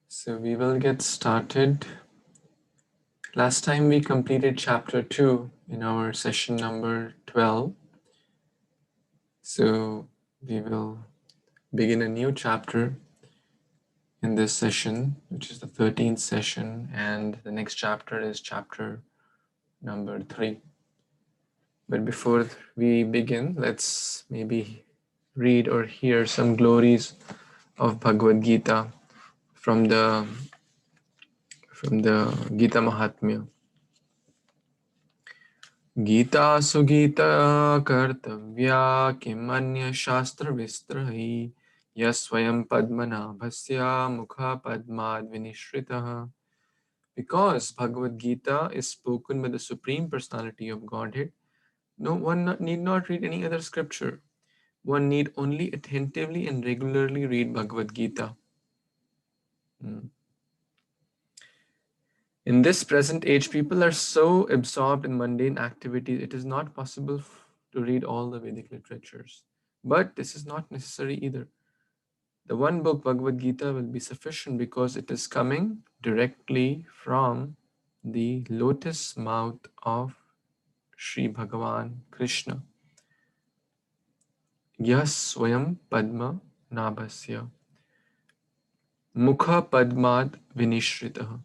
So we will get started. Last time we completed chapter 2 in our session number 12. So we will begin a new chapter in this session, which is the 13th session, and the next chapter is chapter number 3. But before we begin, let's maybe read or hear some glories of Bhagavad Gita from the Gita Mahatmya. Gita Sugita Kartavya Kimanya Shastra Vistrahi Yaswayam Padmanabhasya Mukha Padmad Vinishritaha. Because Bhagavad Gita is spoken by the Supreme Personality of Godhead, no one need not read any other scripture. One need only attentively and regularly read Bhagavad Gita. In this present age, people are so absorbed in mundane activities, it is not possible to read all the Vedic literatures. But this is not necessary either. The one book, Bhagavad Gita, will be sufficient because it is coming directly from the lotus mouth of Sri Bhagavan Krishna. Yas Swayam Padma Nabhasya Mukha Padmad Vinishritaha.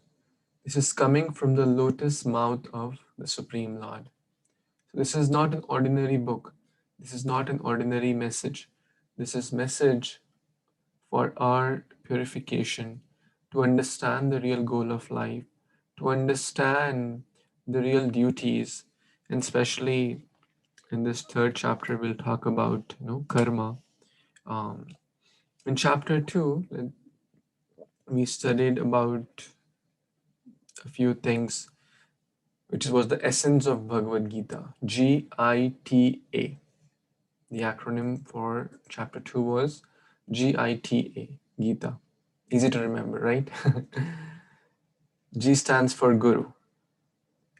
This is coming from the lotus mouth of the Supreme Lord. So this is not an ordinary book. This is not an ordinary message. This is message for our purification, to understand the real goal of life, to understand the real duties, and especially in this third chapter, we'll talk about karma. In chapter 2, we studied about a few things, which was the essence of Bhagavad Gita, Gita. The acronym for chapter 2 was Gita, Gita. Easy to remember, right? G stands for Guru.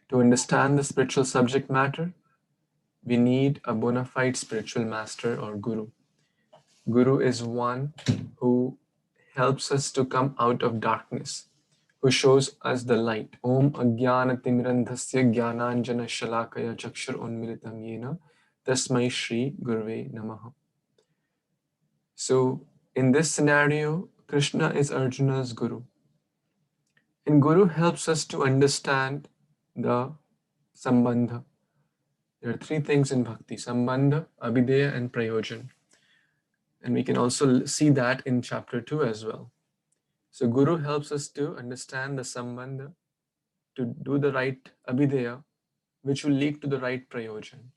To understand the spiritual subject matter, we need a bona fide spiritual master or Guru. Guru is one who helps us to come out of darkness, who shows us the light. Om Agyana Timrandhasya Gyananjana Shalakaya Chakshur Unmilitam Yena Tasmai Shri Gurve Namaha. So, in this scenario, Krishna is Arjuna's Guru. And Guru helps us to understand the Sambandha. There are three things in Bhakti: Sambandha, Abhideya, and Prayojan. And we can also see that in chapter 2 as well. So Guru helps us to understand the Sambandha, to do the right Abhideya, which will lead to the right Prayojan.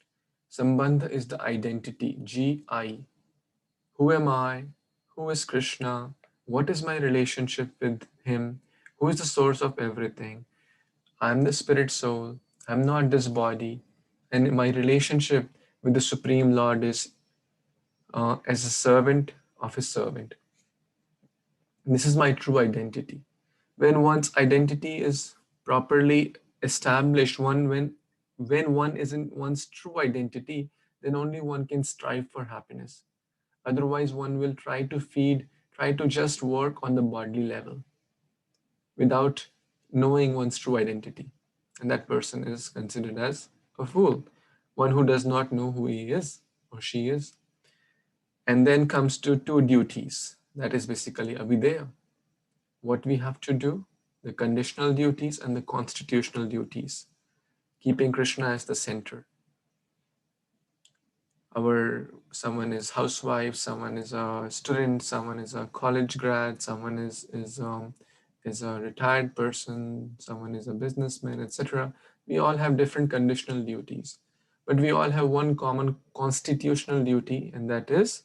Sambandha is the identity, G-I. Who am I? Who is Krishna? What is my relationship with him? Who is the source of everything? I'm the spirit soul. I'm not this body. And my relationship with the Supreme Lord is as a servant of his servant. This is my true identity. When one's identity is properly established, when one is in one's true identity, then only one can strive for happiness. Otherwise, one will try to just work on the bodily level without knowing one's true identity. And that person is considered as a fool, one who does not know who he is or she is. And then comes to two duties. That is basically Abhideya. What we have to do, the conditional duties and the constitutional duties, keeping Krishna as the center. Someone is housewife, someone is a student, someone is a college grad, someone is a retired person, someone is a businessman, etc. We all have different conditional duties, but we all have one common constitutional duty, and that is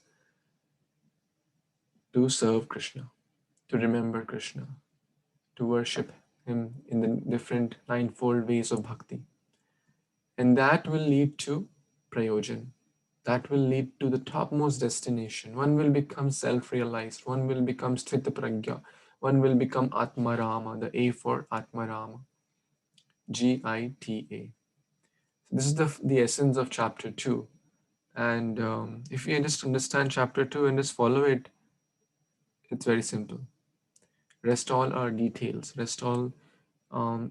to serve Krishna, to remember Krishna, to worship him in the different ninefold ways of bhakti. And that will lead to prayojan. That will lead to the topmost destination. One will become self-realized. One will become Sthita Pragya. One will become Atmarama, the A for Atmarama. Gita. This is the essence of chapter 2. And if you just understand chapter 2 and just follow it, it's very simple. Rest all are details. Rest all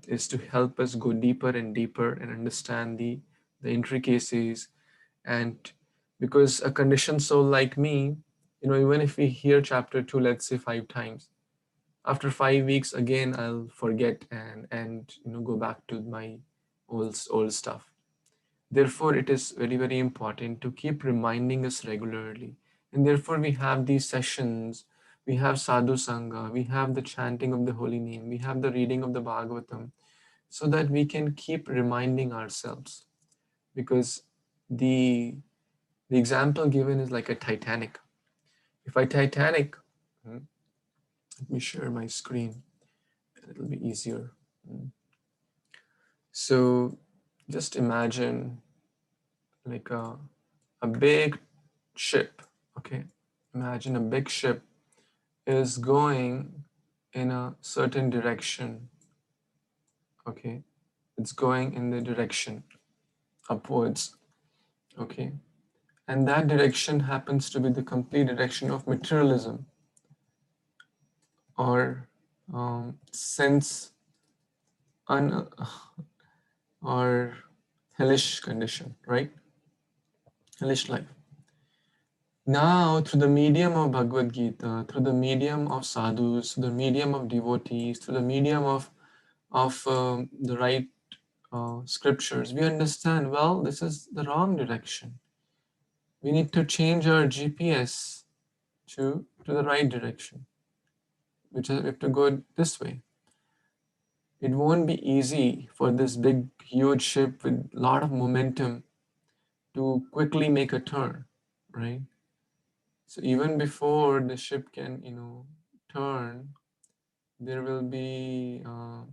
is to help us go deeper and deeper and understand the intricacies. And because a conditioned soul like me, even if we hear chapter 2, let's say 5 times, after 5 weeks again I'll forget and go back to my old stuff. Therefore, it is very, very important to keep reminding us regularly. And therefore, we have these sessions, we have sadhu sangha, we have the chanting of the holy name, we have the reading of the Bhagavatam, so that we can keep reminding ourselves. Because the example given is like a Titanic. If I Titanic, let me share my screen, it'll be easier. So just imagine like a big ship, okay? Imagine a big ship is going in a certain direction, okay? It's going in the direction upwards, okay? And that direction happens to be the complete direction of materialism or sense or hellish condition, right? Hellish life. Now, through the medium of Bhagavad Gita, through the medium of sadhus, through the medium of devotees, through the medium of the right scriptures, we understand, well, this is the wrong direction. We need to change our GPS to the right direction, which is we have to go this way. It won't be easy for this big, huge ship with a lot of momentum to quickly make a turn, right? So even before the ship can, turn, there will be a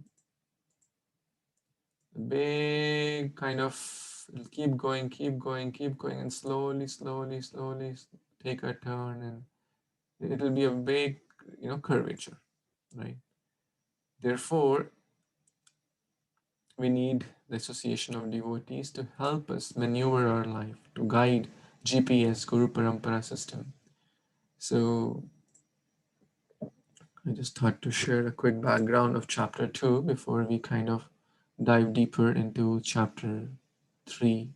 big kind of, it'll keep going, keep going, keep going, and slowly, slowly, slowly take a turn, and it'll be a big, curvature, right? Therefore, we need the association of devotees to help us maneuver our life, to guide GPS, Guru Parampara system. So I just thought to share a quick background of chapter 2 before we kind of dive deeper into chapter 3.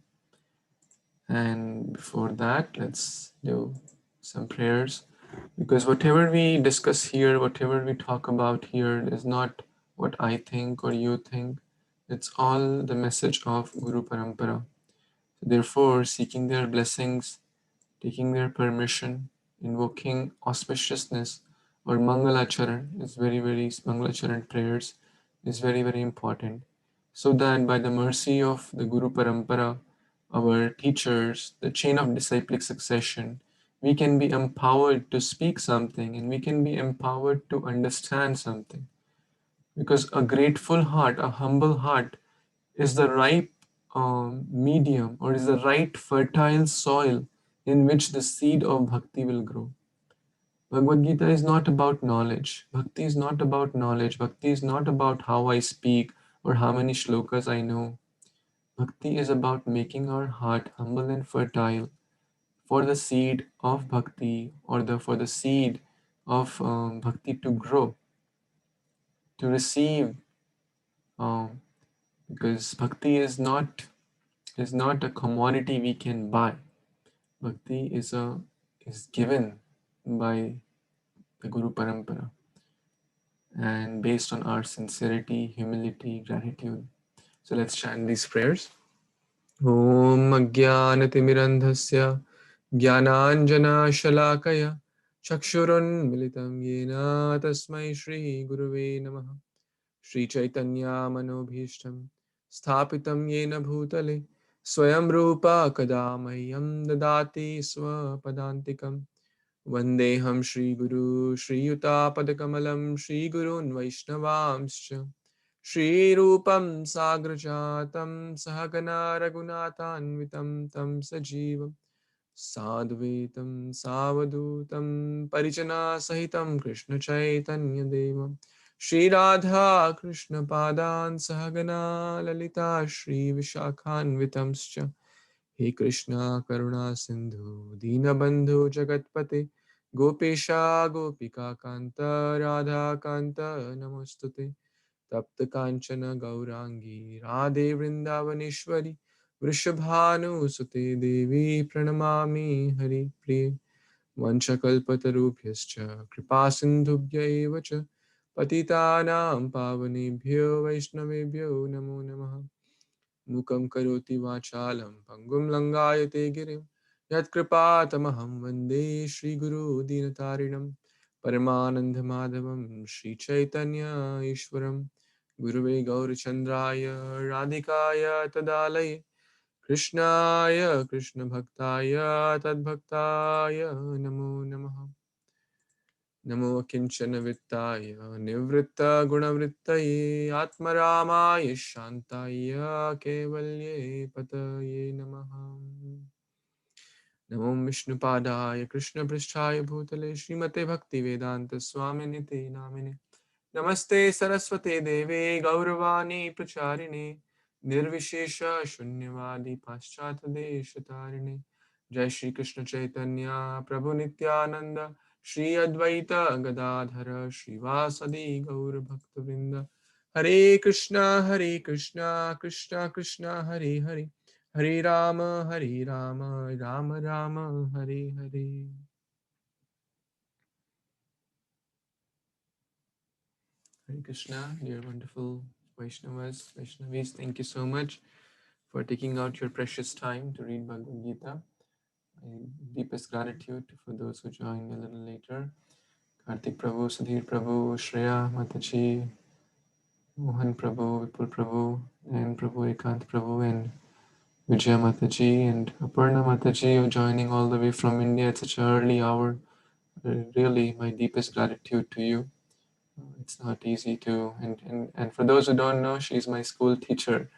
And before that, let's do some prayers, because whatever we discuss here, whatever we talk about here is not what I think or you think. It's all the message of Guru Parampara. Therefore, seeking their blessings, taking their permission, invoking auspiciousness or Mangalacharan is very, very, Mangalacharan prayers is very, very important. So that by the mercy of the Guru Parampara, our teachers, the chain of disciplic succession, we can be empowered to speak something and we can be empowered to understand something. Because a grateful heart, a humble heart, is the ripe medium or is the right fertile soil in which the seed of bhakti will grow. Bhagavad Gita is not about knowledge. Bhakti is not about knowledge. Bhakti is not about how I speak or how many shlokas I know. Bhakti is about making our heart humble and fertile for the seed of bhakti or for the seed of bhakti to grow, to receive, um, because bhakti is not a commodity we can buy. Bhakti is given by the Guru Parampara and based on our sincerity, humility, gratitude. So let's chant these prayers. Om Ajnanatimirandhasya Jnananjana Chakshurun Militam Yena Tasmai Shri Guruve Namaha. Shri Chaitanya Manobhishtam Sthapitam Yena Bhutale Swayam Rupa Kadamayam Dadati Swapadantikam Vandeham Shri Guru Shri Yuta Padakamalam Shri Gurun Vaishnavamscha Shri Rupam Sagrajatam Sahagana Raghunathanvitam Tam Sajivam Sadvaitam Savadutam Parijana Sahitam Krishna Chaitanya Devam Shri Radha Krishna Padan Sahagana Lalita Shri Vishakhanvitamscha He Krishna Karuna Sindhu Dinabandhu Jagatpate Gopesha Gopika Kanta Radha Kanta Namostute Tapta Kanchana Gaurangi Radhe Vrindavaneshwari Vrishabhanu Sute Devi Pranamami Hari Priye Vanchakalpatarubhyascha Kripasindhubhya eva cha Patitanam Pavanebhyo Vaishnavebhyo Namo Namaha Mukam karoti vachalam pangum langayate girim Yat kripatamaham vande Shri Guru Dinatarinam Paramananda Madhavam Shri Chaitanya Ishwaram Guruve Gaurachandraya Radhikaya Tadalaye Krishnaya Krishna Bhaktaya Tadbhaktaya Namo Namaha Namo Kinchana Vittaya Nivritta Gunavrittaye Atmaramaya Shantaya Kevalye Pataye Namaha Namo Vishnupadaya Krishna Pristhaya Bhutale Srimate Bhakti Vedanta Swaminiti Namine Namaste Saraswate Deve Gauravani Pracharine Nirvishesha Shunyavadi Paschata Deshatarine Jai Shri Krishna Chaitanya Prabhu Nityananda Shri Advaita Gadadhara Srivasadi Gaur Bhaktavinda Hare Krishna Krishna Krishna Hare Hare Hare Rama Rama Rama Hare Hare. Hare Krishna, dear wonderful Vaishnavis, thank you so much for taking out your precious time to read Bhagavad Gita. My deepest gratitude for those who joined a little later. Kartik Prabhu, Sudhir Prabhu, Shreya Mataji, Mohan Prabhu, Vipul Prabhu, and Prabhu Ekant Prabhu, and Vijaya Mataji, and Aparna Mataji, joining all the way from India at such an early hour. Really, my deepest gratitude to you. It's not easy to, and for those who don't know, she's my school teacher.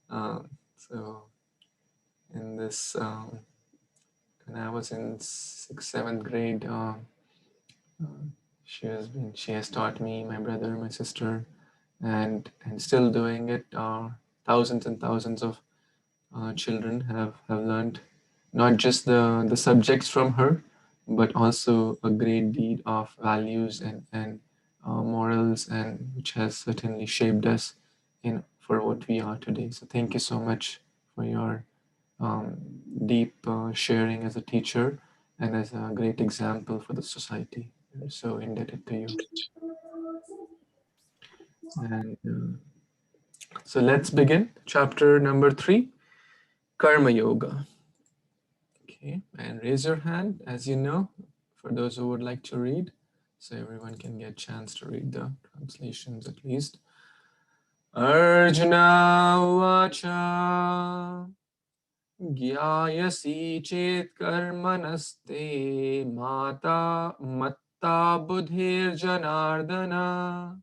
So in this, when I was in 6th, 7th grade, she has taught me, my brother, my sister, and still doing it. Thousands and thousands of children have learned not just the subjects from her, but also a great deal of values and morals, and which has certainly shaped us in for what we are today. So thank you so much for your um, deep sharing as a teacher and as a great example for the society. We're so indebted to you. And so let's begin chapter number 3, Karma Yoga. Okay, and raise your hand, as you know, for those who would like to read, so everyone can get a chance to read the translations at least. Arjuna Vacha Gyayasi Chet Karmanaste Mata Matta Buddhir Janardana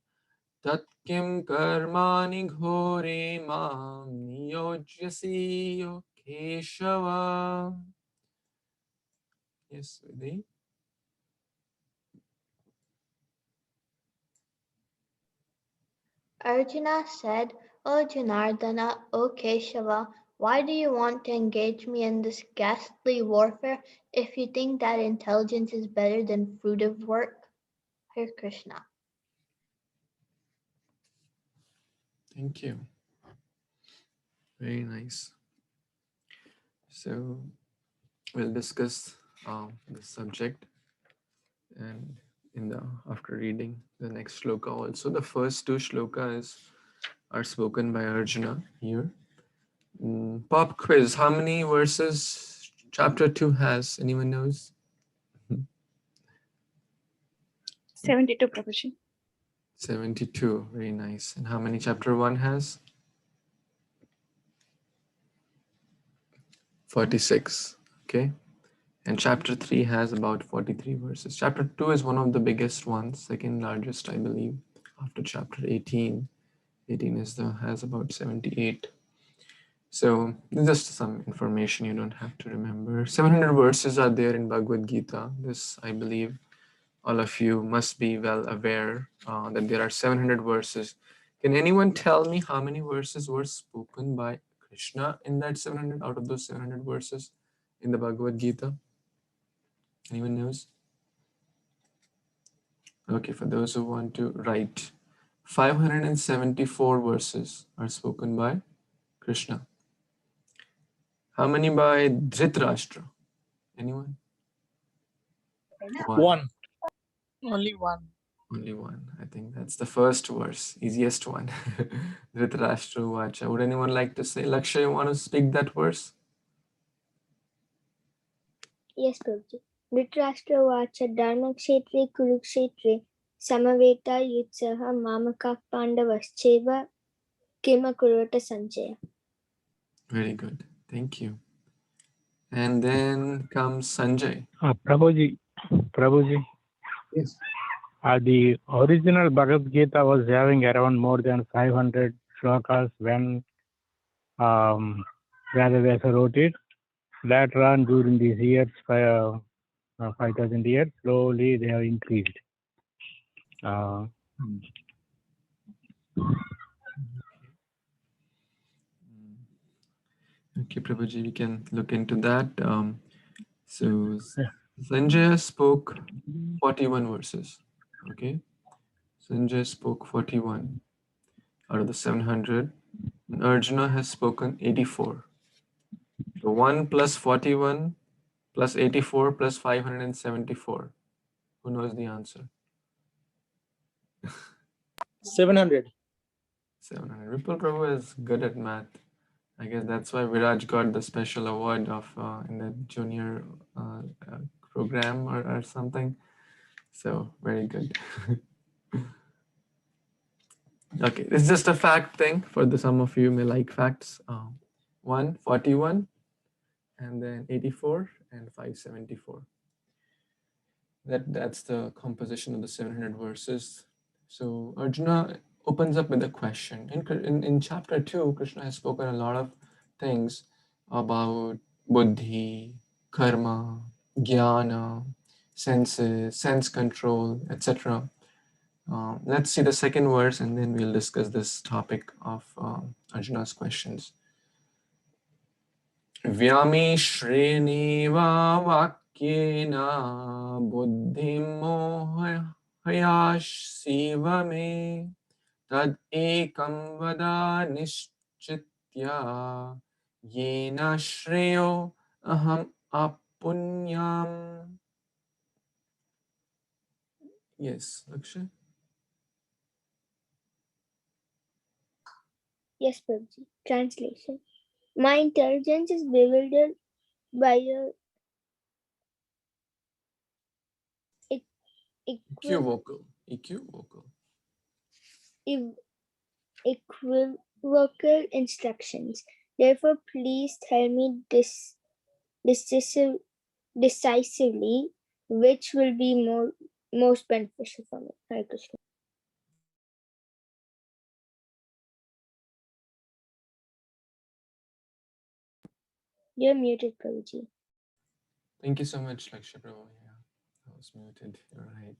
Tat Kim Karmani Ghore Mam Niyojyasi Yo Keshava. Yes, Vidhi. Arjuna said, O Janardana, O Keshava, why do you want to engage me in this ghastly warfare if you think that intelligence is better than fruitive work? Hare Krishna. Thank you. Very nice. So we'll discuss the subject, and in the after reading the next shloka also. The first two shlokas are spoken by Arjuna here. Pop quiz: how many verses chapter 2 has? Anyone knows? 72, Prabhuji. 72. Very nice. And how many chapter 1 has? 46. Okay. And chapter 3 has about 43 verses. Chapter 2 is one of the biggest ones, second largest, I believe, after chapter 18. 18 has about 78. So just some information you don't have to remember. 700 verses are there in Bhagavad Gita. This, I believe, all of you must be well aware that there are 700 verses. Can anyone tell me how many verses were spoken by Krishna in that 700, out of those 700 verses in the Bhagavad Gita? Anyone knows? Okay, for those who want to write, 574 verses are spoken by Krishna. How many by Dhritarashtra? Anyone? One. Only one. Only one. I think that's the first verse, easiest one. Dhritarashtra Vacha. Would anyone like to say? Lakshay, you want to speak that verse? Yes, Prabhuji. Dhritarashtra Vacha Dharmakshetre Kurukshetre Samaveta Yutsaha Mamaka Pandavascheva Kima Kurota Sanjaya. Very good. Thank you. And then comes Sanjay. Prabhuji, Yes. the original Bhagavad Gita was having around more than 500 shlokas when Vyasa wrote it. Later on, during these years, 5,000 years, slowly they have increased. Okay, Prabhuji, we can look into that. So Sanjay spoke 41 verses. Okay. Sanjay spoke 41 out of the 700. And Arjuna has spoken 84. So 1 plus 41 plus 84 plus 574. Who knows the answer? 700. 700. Vipul Prabhu is good at math. I guess that's why Viraj got the special award of in the junior program or something. So very good. Okay, it's just a fact thing for some of you may like facts. 141 and then 84 and 574. That's the composition of the 700 verses. So Arjuna opens up with a question. In chapter 2, Krishna has spoken a lot of things about buddhi, karma, jnana, senses, sense control, etc. Let's see the second verse and then we'll discuss this topic of Arjuna's questions. Vyami Shreneva Vakyena Buddhimo Hayash me Tad Ekam Vada Nishchitya Yena Shreyo Aham Apunyam. Yes, Lakshay? Yes, Prabhuji. Translation. My intelligence is bewildered by a Equivocal. equivocal instructions. Therefore, please tell me decisively which will be most beneficial for me. Hare Krishna. You're muted, Prabhuji. Thank you so much, Lakshay Prabhu. Yeah, I was muted. You're right.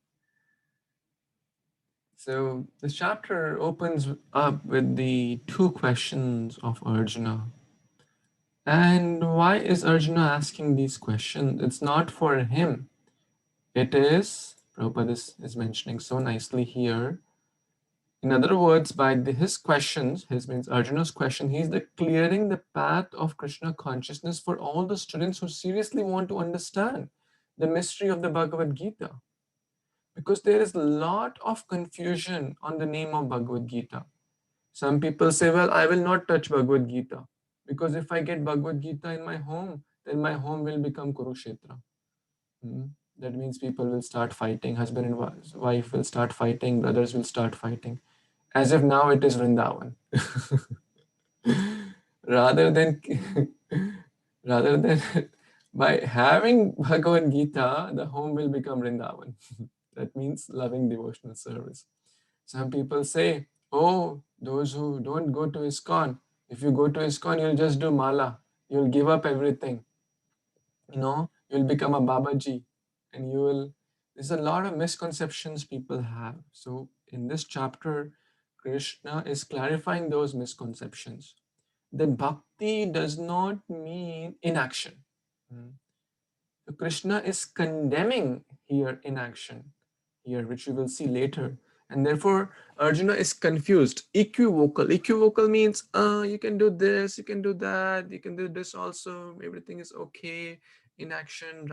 So this chapter opens up with the two questions of Arjuna. And why is Arjuna asking these questions? It's not for him. It is, Prabhupada is mentioning so nicely here. In other words, by his questions, his means Arjuna's question, he's clearing the path of Krishna consciousness for all the students who seriously want to understand the mystery of the Bhagavad Gita. Because there is a lot of confusion on the name of Bhagavad Gita. Some people say, well, I will not touch Bhagavad Gita because if I get Bhagavad Gita in my home, then my home will become Kurukshetra. That means people will start fighting, husband and wife will start fighting, brothers will start fighting, as if now it is Vrindavan. rather than by having Bhagavad Gita, the home will become Vrindavan. That means loving devotional service. Some people say, oh, those who don't go to ISKCON, if you go to ISKCON, you'll just do mala. You'll give up everything. You'll become a Babaji and there's a lot of misconceptions people have. So in this chapter, Krishna is clarifying those misconceptions. That bhakti does not mean inaction. So Krishna is condemning here inaction, here, which we will see later. And therefore, Arjuna is confused, equivocal. Equivocal means, you can do this, you can do that, you can do this also, everything is okay. Inaction,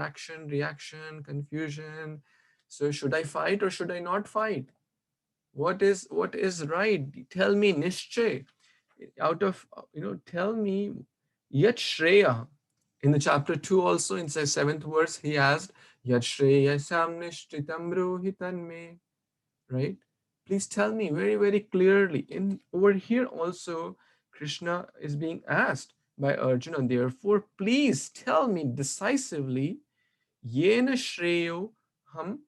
reaction, confusion. So should I fight or should I not fight? What is right? Tell me, Nishchay. Out of, tell me, Yat Shreya. In the chapter 2 also, in the 7th verse, he asked, Yat Shreya Samnishtitam Rohitan me. Right? Please tell me very, very clearly. In over here also, Krishna is being asked by Arjuna. Therefore, please tell me decisively, Yena Shreyo Ham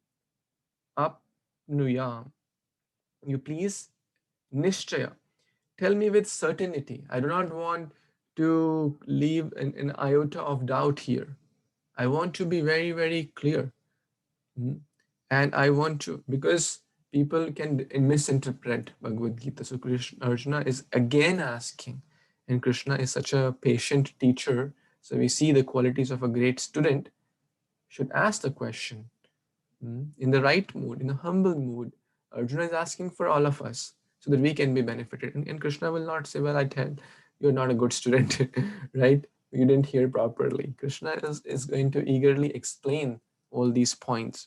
Apnuyam. You please, Nishchaya. Tell me with certainty. I do not want to leave an iota of doubt here. I want to be very, very clear. And I want to, because people can misinterpret Bhagavad Gita. So Arjuna is again asking, and Krishna is such a patient teacher. So we see the qualities of a great student should ask the question in the right mood, in a humble mood. Arjuna is asking for all of us so that we can be benefited. And Krishna will not say, well, I tell you're not a good student, right? You didn't hear properly. Krishna is going to eagerly explain all these points.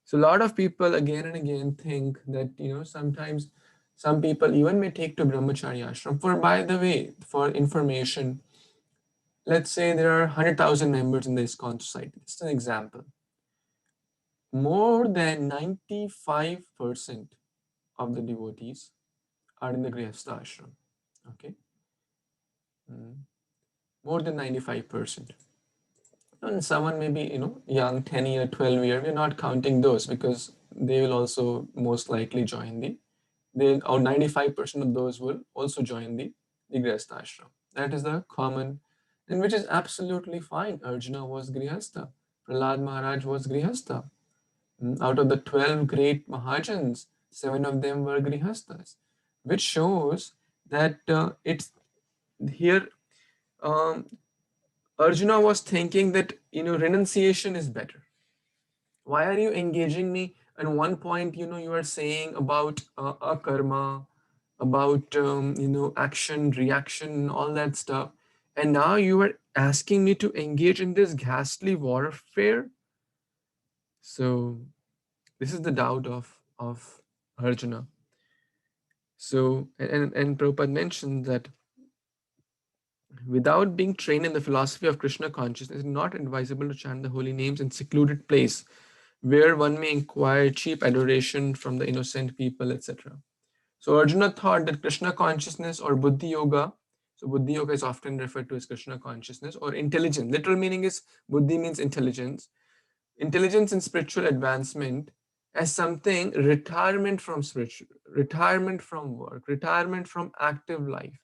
So a lot of people again and again think that, sometimes some people even may take to brahmacharya ashram. For, by the way, for information, let's say there are 100,000 members in the ISKCON society. Just an example. More than 95% of the devotees are in the Grihastha ashram. Okay. More than 95%. And someone may be, young, 10 year, 12 year, we're not counting those because they will also most likely join or 95% of those will also join the Grihastha ashram. That is the common, and which is absolutely fine. Arjuna was Grihastha. Prahlad Maharaj was Grihastha. Out of the 12 great Mahajans, 7 of them were Grihasthas, which shows that it's here. Arjuna was thinking that, renunciation is better. Why are you engaging me? At one point, you are saying about a karma, about, action, reaction, all that stuff. And now you are asking me to engage in this ghastly warfare. So this is the doubt of Arjuna. So, and Prabhupada mentioned that without being trained in the philosophy of Krishna consciousness, it is not advisable to chant the holy names in secluded place where one may inquire cheap adoration from the innocent people, etc. So Arjuna thought that Krishna consciousness or Buddhi Yoga, so Buddhi Yoga is often referred to as Krishna consciousness or intelligence. Literal meaning is Buddhi means intelligence. Intelligence and spiritual advancement as something retirement from spiritual, retirement from work, retirement from active life.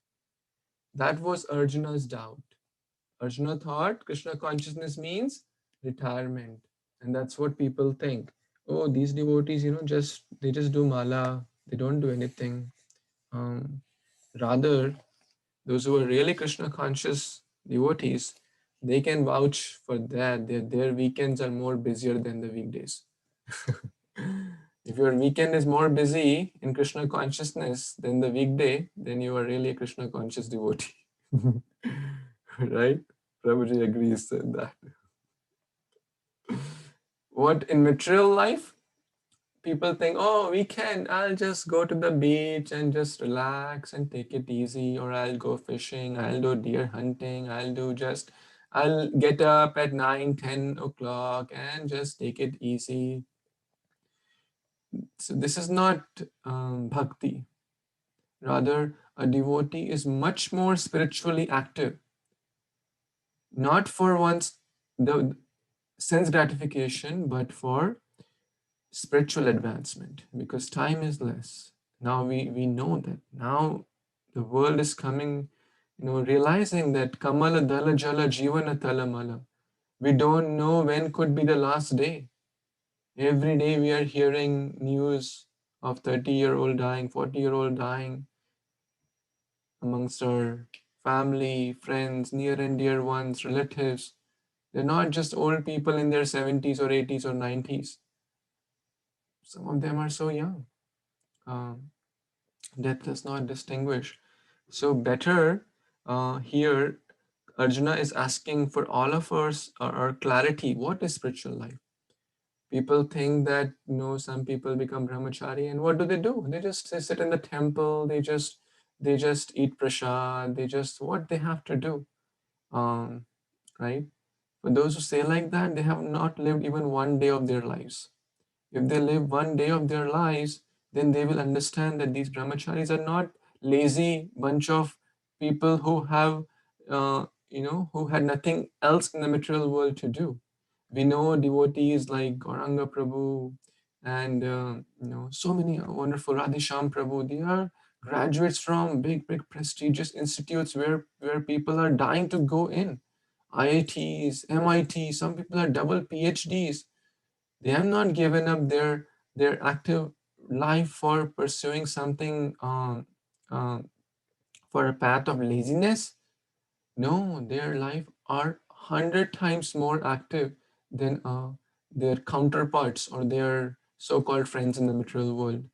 That was Arjuna's doubt. Arjuna thought Krishna consciousness means retirement. And that's what people think. Oh, these devotees, they just do mala, they don't do anything. Rather, those who are really Krishna conscious devotees, they can vouch for that. Their weekends are more busier than the weekdays. If your weekend is more busy in Krishna consciousness than the weekday, then you are really a Krishna conscious devotee. Right? Prabhuji agrees with that. What in material life? People think, oh, weekend, I'll just go to the beach and just relax and take it easy, or I'll go fishing, I'll do deer hunting, I'll get up at 9, 10 o'clock and just take it easy. So this is not bhakti. Rather, a devotee is much more spiritually active, not for one's the sense gratification, but for spiritual advancement, because time is less. Now we know that. Now the world is coming, realizing that Kamala Dala Jala Jivana Talamala. We don't know when could be the last day. Every day we are hearing news of 30-year-old dying, 40-year-old dying amongst our family, friends, near and dear ones, relatives. They're not just old people in their 70s or 80s or 90s. Some of them are so young. Death does not distinguish. So better here, Arjuna is asking for all of us our clarity. What is spiritual life? People think that, some people become brahmachari, and what do? They sit in the temple. They just eat prasad. What they have to do, right? For those who say like that, they have not lived even one day of their lives. If they live one day of their lives, then they will understand that these brahmacharis are not lazy bunch of people who have, who had nothing else in the material world to do. We know devotees like Gauranga Prabhu and, so many wonderful Radhisham Prabhu. They are graduates from big, big prestigious institutes where people are dying to go in. IITs, MIT, some people are double PhDs. They have not given up their active life for pursuing something, for a path of laziness. No, their life are 100 times more active than their counterparts or their so-called friends in the material world.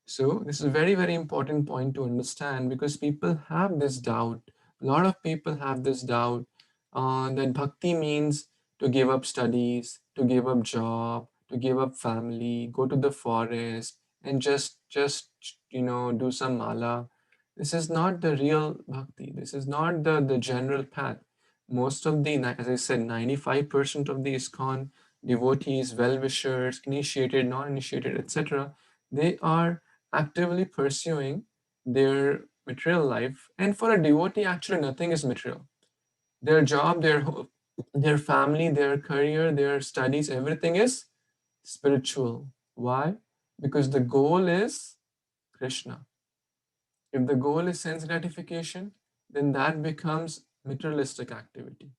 So this is a very, very important point to understand, because people have this doubt. A lot of people have this doubt that bhakti means to give up studies, to give up job, to give up family, go to the forest and just do some mala. This is not the real bhakti. This is not the general path. Most of the, as I said, 95% of the ISKCON devotees, well-wishers, initiated, non-initiated, etc., they are actively pursuing their material life. And for a devotee, actually nothing is material. Their job, their family, their career, their studies, everything is spiritual. Why? Because the goal is Krishna. If the goal is sense gratification, then that becomes materialistic activity.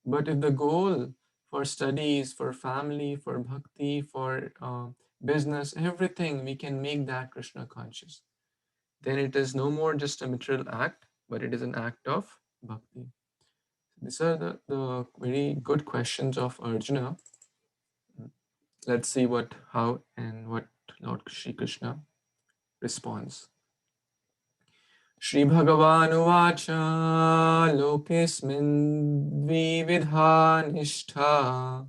But if the goal for studies, for family, for bhakti, for business, everything, we can make that Krishna conscious, then it is no more just a material act, but it is an act of bhakti. These are the very good questions of Arjuna. Let's see what Lord Shri Krishna responds. Shri Bhagavan Uvacha Lokesmin Dvividha Nishtha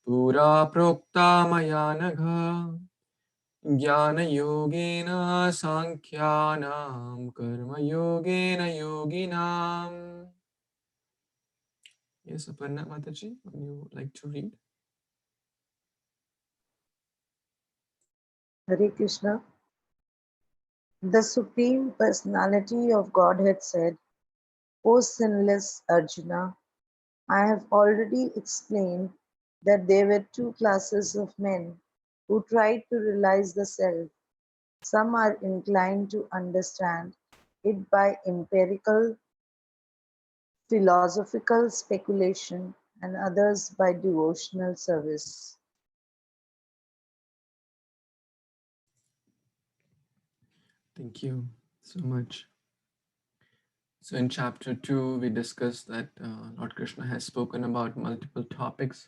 Pura Prokta Maya Nagha Jnana Yogena Sankhyanam Karma Yogena Yoginam. Yes, Aparna Mataji, would you like to read? Hare Krishna. The Supreme Personality of Godhead said, O sinless Arjuna, I have already explained that there were two classes of men who tried to realize the self. Some are inclined to understand it by empirical, philosophical speculation, and others by devotional service. Thank you so much. So in chapter 2, we discussed that Lord Krishna has spoken about multiple topics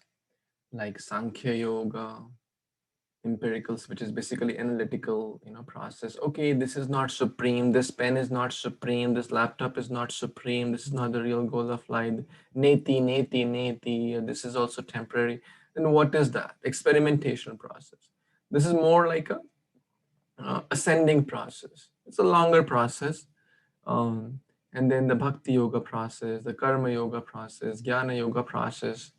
like Sankhya Yoga, empiricals, which is basically analytical, process. Okay, this is not supreme. This pen is not supreme. This laptop is not supreme. This is not the real goal of life. Neti, neti, neti. This is also temporary. Then what is that? Experimentation process. This is more like a ascending process. It's a longer process. And then the bhakti yoga process, the karma yoga process, jnana yoga process.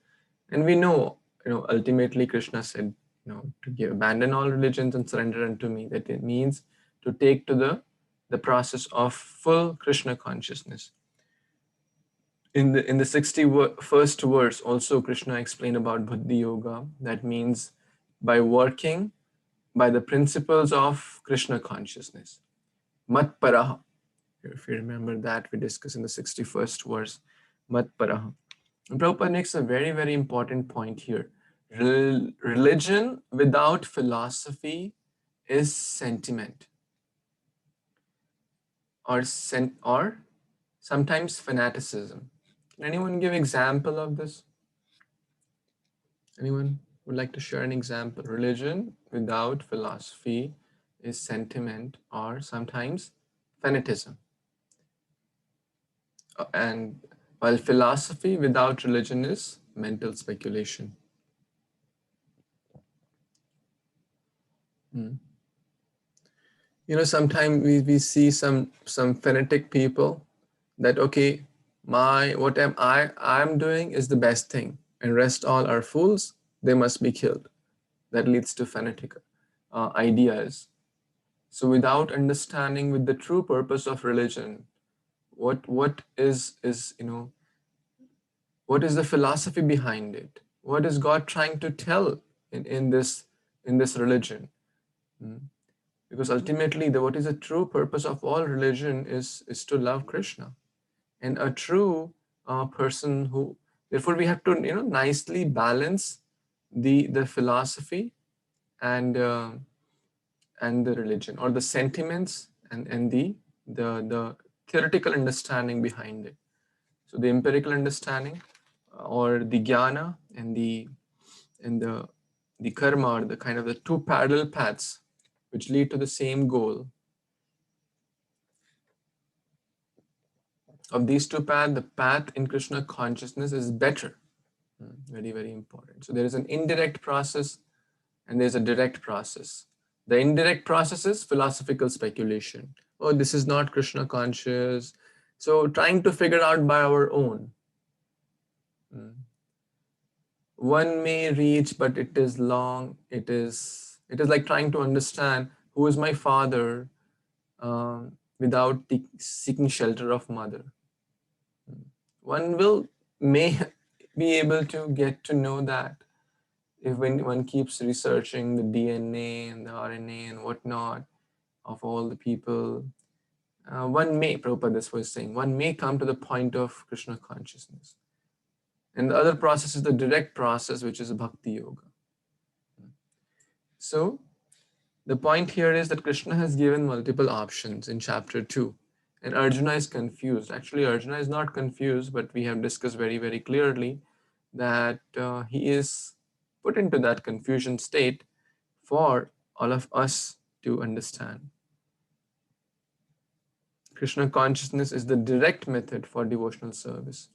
And we know, ultimately Krishna said, to abandon all religions and surrender unto me. That it means to take to the process of full Krishna consciousness. In the 61st verse, also Krishna explained about bhakti yoga. That means by working by the principles of Krishna consciousness. Mat paraha. If you remember that, we discussed in the 61st verse, Mat paraha. And Prabhupada makes a very, very important point here. Religion without philosophy is sentiment, or sometimes fanaticism. Can anyone give example of this? Anyone would like to share an example? Religion without philosophy is sentiment or sometimes fanatism. And while philosophy without religion is mental speculation. You know, sometimes we see some fanatic people that, okay, what I'm doing is the best thing, and rest all are fools, they must be killed. That leads to fanatic ideas. So without understanding with the true purpose of religion, what is what is the philosophy behind it? What is God trying to tell in this religion? Because ultimately, what is the true purpose of all religion is to love Krishna, and a true person who. Therefore, we have to nicely balance the philosophy and the religion, or the sentiments and the theoretical understanding behind it. So the empirical understanding, or the jnana, and the karma, or the kind of the two parallel paths which lead to the same goal. Of these two paths, the path in Krishna consciousness is better. Very, very important. So there is an indirect process and there's a direct process. The indirect process is philosophical speculation. Oh, this is not Krishna conscious. So trying to figure out by our own. One may reach, but it is long. It is like trying to understand who is my father without seeking shelter of mother. One may be able to get to know that if when one keeps researching the DNA and the RNA and whatnot of all the people, one may, Prabhupada this was saying, one may come to the point of Krishna consciousness. And the other process is the direct process, which is Bhakti Yoga. So the point here is that Krishna has given multiple options in chapter 2. And Arjuna is confused. Actually, Arjuna is not confused, but we have discussed very, very clearly that he is put into that confusion state for all of us to understand. Krishna consciousness is the direct method for devotional service.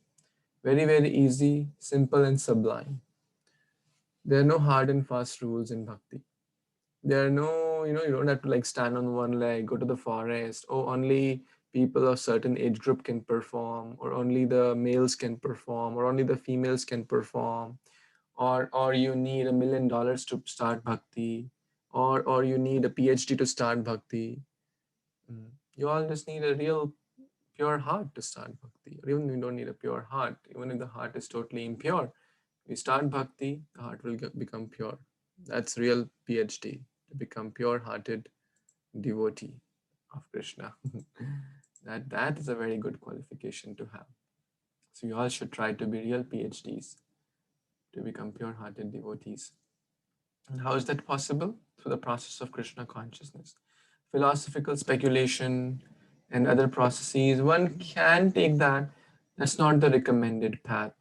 Very, very easy, simple, and sublime. There are no hard and fast rules in bhakti. There are no, you don't have to like stand on one leg, go to the forest. Oh, only people of certain age group can perform, or only the males can perform, or only the females can perform, or you need $1 million to start bhakti, or you need a PhD to start bhakti. You all just need a real pure heart to start bhakti. Or even you don't need a pure heart, even if the heart is totally impure. We start bhakti, the heart will become pure. That's real PhD, to become pure-hearted devotee of Krishna. that is a very good qualification to have. So you all should try to be real PhDs, to become pure-hearted devotees. And how is that possible? Through the process of Krishna consciousness. Philosophical speculation and other processes, one can take that. That's not the recommended path.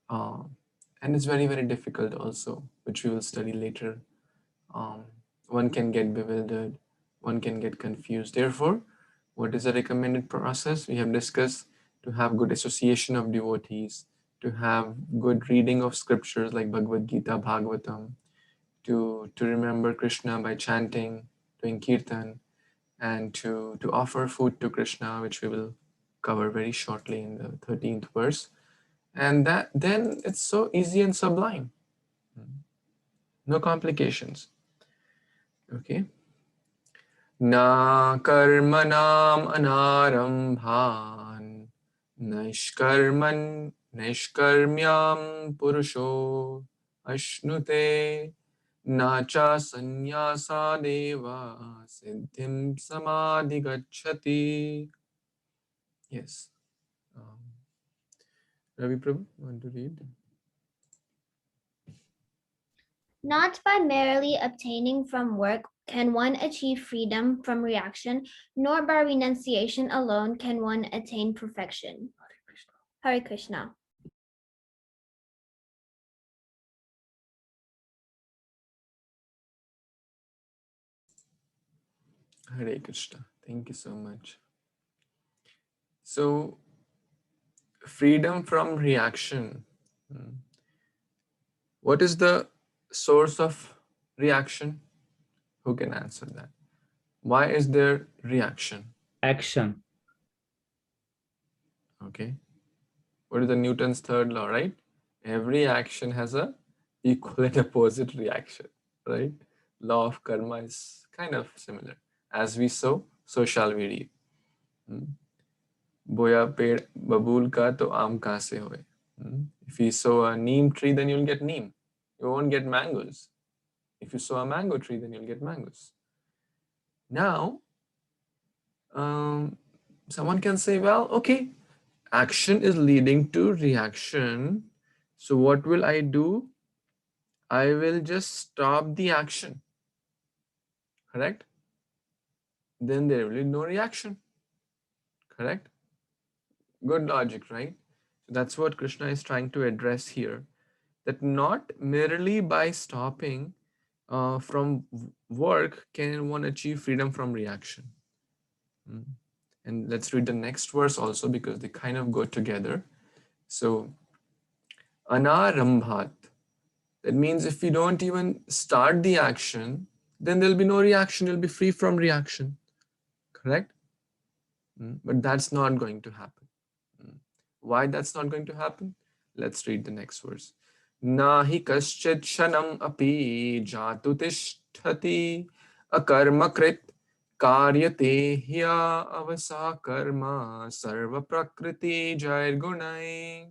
And it's very, very difficult also, which we will study later. One can get bewildered, one can get confused. Therefore, what is the recommended process? We have discussed to have good association of devotees, to have good reading of scriptures like Bhagavad Gita, Bhagavatam, to remember Krishna by chanting, doing kirtan, and to offer food to Krishna, which we will cover very shortly in the 13th verse. And then it's so easy and sublime. No complications. Okay. Na karmanam anarambhan nishkarmyam purusho ashnute na cha sannyasa deva siddhim samadhi gacchati. Yes. Ravi Prabhu, want to read? Not by merely obtaining from work can one achieve freedom from reaction, nor by renunciation alone can one attain perfection. Hare Krishna. Hare Krishna. Thank you so much. So, freedom from reaction. What is the source of reaction? Who can answer that? Why is there reaction? Action. Okay. What is the Newton's third law, right? Every action has a equal and opposite reaction, right? Law of karma is kind of similar. As we sow, so shall we reap. बोया पेड़ बबूल का तो आम कहाँ से होए? If you sow a neem tree, then you'll get neem. You won't get mangoes. If you sow a mango tree, then you'll get mangoes. Now, someone can say, well, okay, action is leading to reaction. So what will I do? I will just stop the action. Correct? Then there will be no reaction. Correct? Good logic, right? So that's what Krishna is trying to address here. That not merely by stopping from work can one achieve freedom from reaction. And let's read the next verse also, because they kind of go together. So, anarambhat. That means if you don't even start the action, then there'll be no reaction. You'll be free from reaction. Correct? But that's not going to happen. Why that's not going to happen? Let's read the next verse. Nahi kaschit shanam api jatu tishtati akarmakrit karyate hya avasa karma sarva prakriti jair gunai.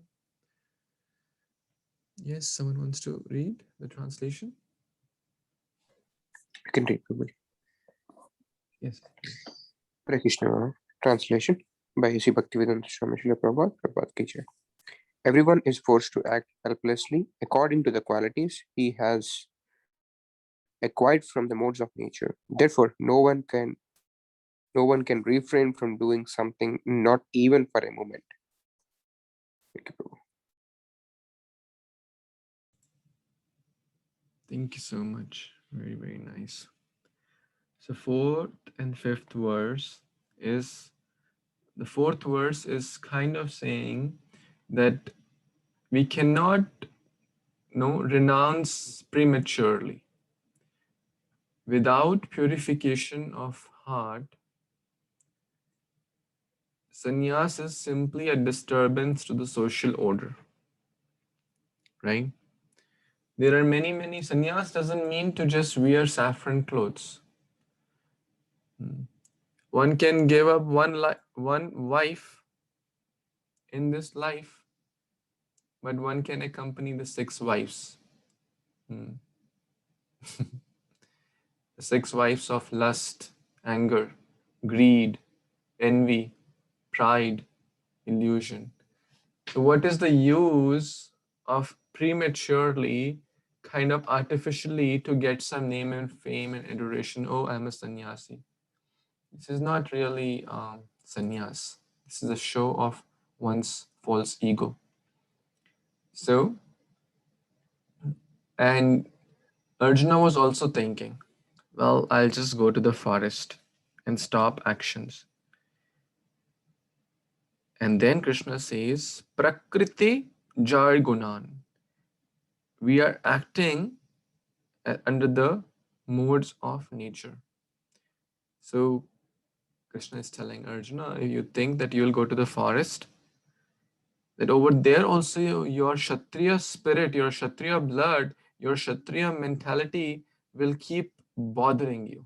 Yes, someone wants to read the translation? I can read, Prabhuji. Yes. Hare Krishna. Translation by A.C. Bhaktivedanta Swami Srila Prabhupada, Prabhupada ki jai. Everyone is forced to act helplessly according to the qualities he has acquired from the modes of nature. Therefore, no one can refrain from doing something, not even for a moment. Thank you, Prabhu. Thank you so much. Very, very nice. So fourth and fifth verse is, the fourth verse is kind of saying that we cannot renounce prematurely. Without purification of heart, sannyas is simply a disturbance to the social order, right? There are many sannyas doesn't mean to just wear saffron clothes. One can give up one wife in this life, but one can accompany the 6 wives. The 6 wives of lust, anger, greed, envy, pride, illusion. So what is the use of prematurely, kind of artificially, to get some name and fame and adoration? Oh, I'm a sannyasi. This is not really sannyas. This is a show of one's false ego. So, and Arjuna was also thinking, well, I'll just go to the forest and stop actions. And then Krishna says, Prakriti jar gunan. We are acting under the modes of nature. So Krishna is telling Arjuna, if you think that you will go to the forest, that over there also your Kshatriya spirit, your Kshatriya blood, your Kshatriya mentality will keep bothering you.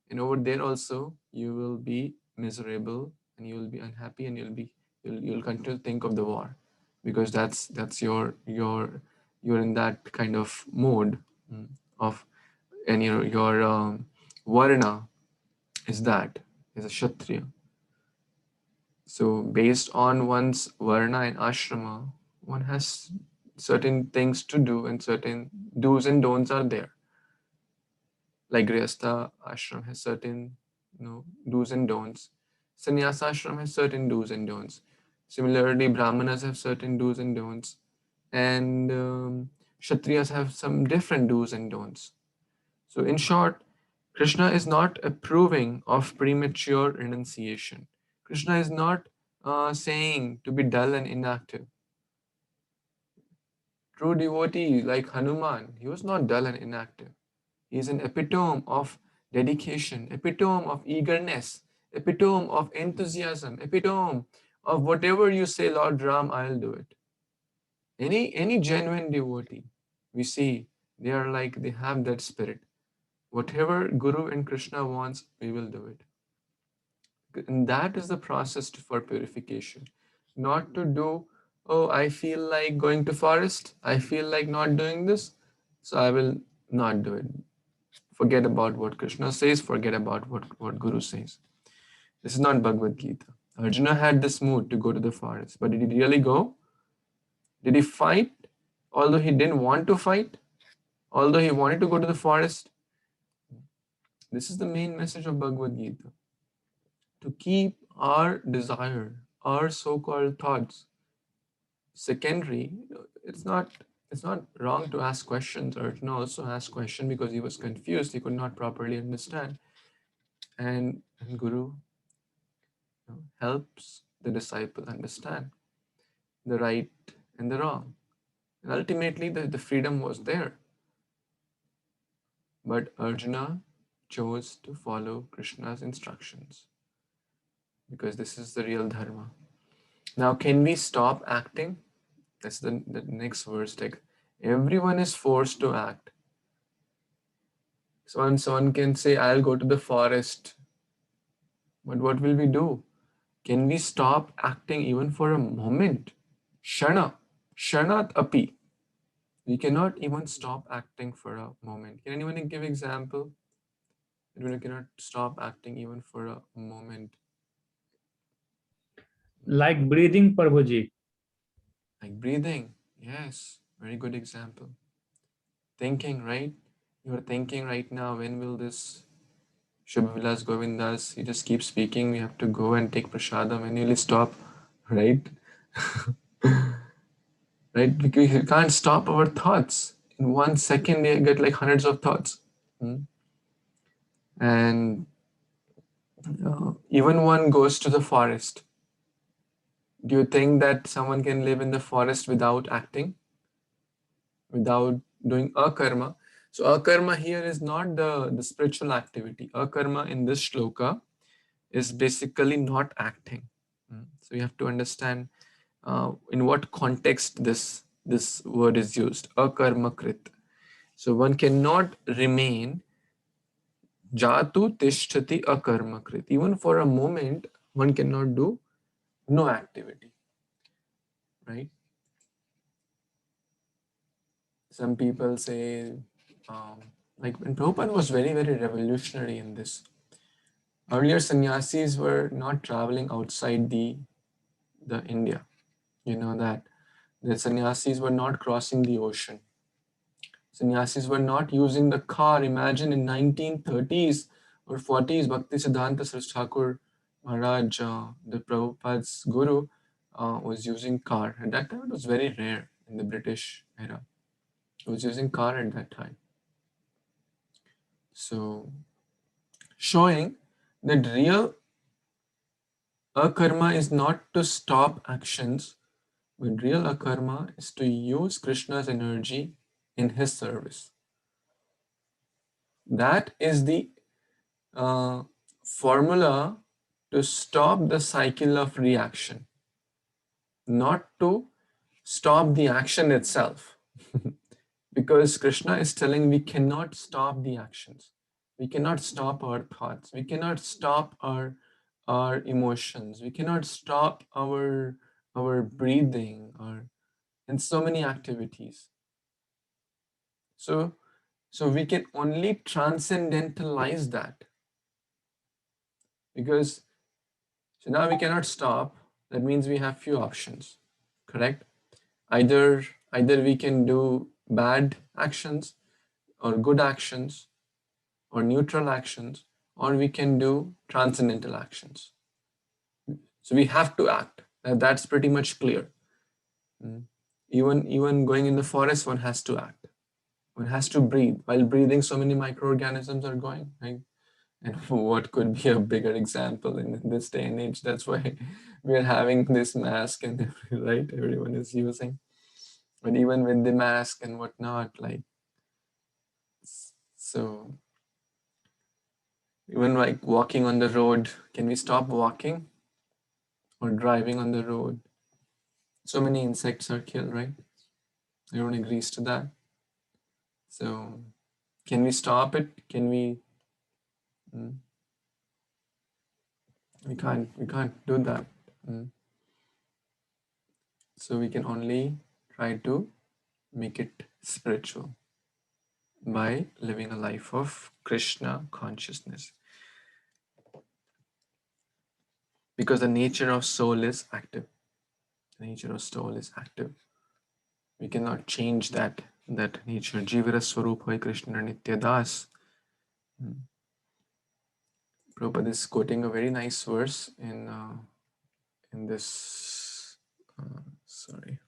And over there also you will be miserable and you will be unhappy and you'll continue to think of the war, because that's you're in that kind of mode of, and your varna is a Kshatriya. So based on one's varna and ashrama, one has certain things to do and certain do's and don'ts are there. Like Grihastha ashram has certain do's and don'ts. Sannyasa ashram has certain do's and don'ts. Similarly, Brahmanas have certain do's and don'ts. And Kshatriyas have some different do's and don'ts. So in short, Krishna is not approving of premature renunciation. Krishna is not saying to be dull and inactive. True devotee like Hanuman, he was not dull and inactive. He is an epitome of dedication, epitome of eagerness, epitome of enthusiasm, epitome of whatever you say, Lord Ram, I'll do it. Any genuine devotee, we see they are like, they have that spirit. Whatever Guru and Krishna wants, we will do it. And that is the process for purification. Not to do, oh, I feel like going to forest, I feel like not doing this, so I will not do it. Forget about what Krishna says, forget about what Guru says. This is not Bhagavad Gita. Arjuna had this mood to go to the forest, but did he really go? Did he fight? Although he didn't want to fight, although he wanted to go to the forest. This is the main message of Bhagavad Gita. To keep our desire, our so-called thoughts secondary. It's not wrong to ask questions. Arjuna also asked question because he was confused. He could not properly understand. And Guru helps the disciple understand the right and the wrong. And ultimately, the freedom was there. But Arjuna chose to follow Krishna's instructions because this is the real dharma. Now, can we stop acting? That's the next verse. Like, everyone is forced to act. So someone can say, I'll go to the forest. But what will we do? Can we stop acting even for a moment? Shana, Shanat api. We cannot even stop acting for a moment. Can anyone give example? We cannot stop acting even for a moment. Like breathing, Prabhuji. Like breathing. Yes, very good example. Thinking, right? You're thinking right now, when will this Shubha Vilas Govindas, he just keeps speaking, we have to go and take prasadam, and you'll stop, right? Right? Because we can't stop our thoughts. In 1 second, they get like hundreds of thoughts. And even one goes to the forest. Do you think that someone can live in the forest without acting? Without doing akarma? So akarma here is not the spiritual activity. Akarma in this shloka is basically not acting. So you have to understand in what context this word is used. Akarma krit. So one cannot remain jatu tishtati akarma krit. Even for a moment, one cannot do no activity. Right? Some people say, like, and Prabhupada was very, very revolutionary in this. Earlier, sannyasis were not traveling outside the India. You know that the sannyasis were not crossing the ocean. Sannyasis were not using the car. Imagine in 1930s or 40s, Bhakti Siddhanta Saraswati Thakur Maharaj, the Prabhupada's guru, was using car. At that time, it was very rare in the British era. He was using car at that time. So, showing that real akarma is not to stop actions, but real akarma is to use Krishna's energy in his service. That is the formula to stop the cycle of reaction, not to stop the action itself. Because Krishna is telling we cannot stop the actions. We cannot stop our thoughts. We cannot stop our emotions. We cannot stop our breathing and so many activities. So we can only transcendentalize that. Because so now we cannot stop. That means we have few options, correct? Either we can do bad actions or good actions or neutral actions, or we can do transcendental actions. So we have to act. That's pretty much clear. Even going in the forest, one has to act. One has to breathe. While breathing, so many microorganisms are going, right? And what could be a bigger example in this day and age? That's why we are having this mask and right, everyone is using. But even with the mask and whatnot, like, so even like walking on the road, can we stop walking? Or driving on the road? So many insects are killed, right? Everyone agrees to that. So can we stop it? Can we? We can't do that. So we can only try to make it spiritual by living a life of Krishna consciousness. Because the nature of soul is active. The nature of soul is active. We cannot change that nature. Jivara Swarup Hoy Krishna Nitya Das. Prabhupada is quoting a very nice verse in this. Sorry,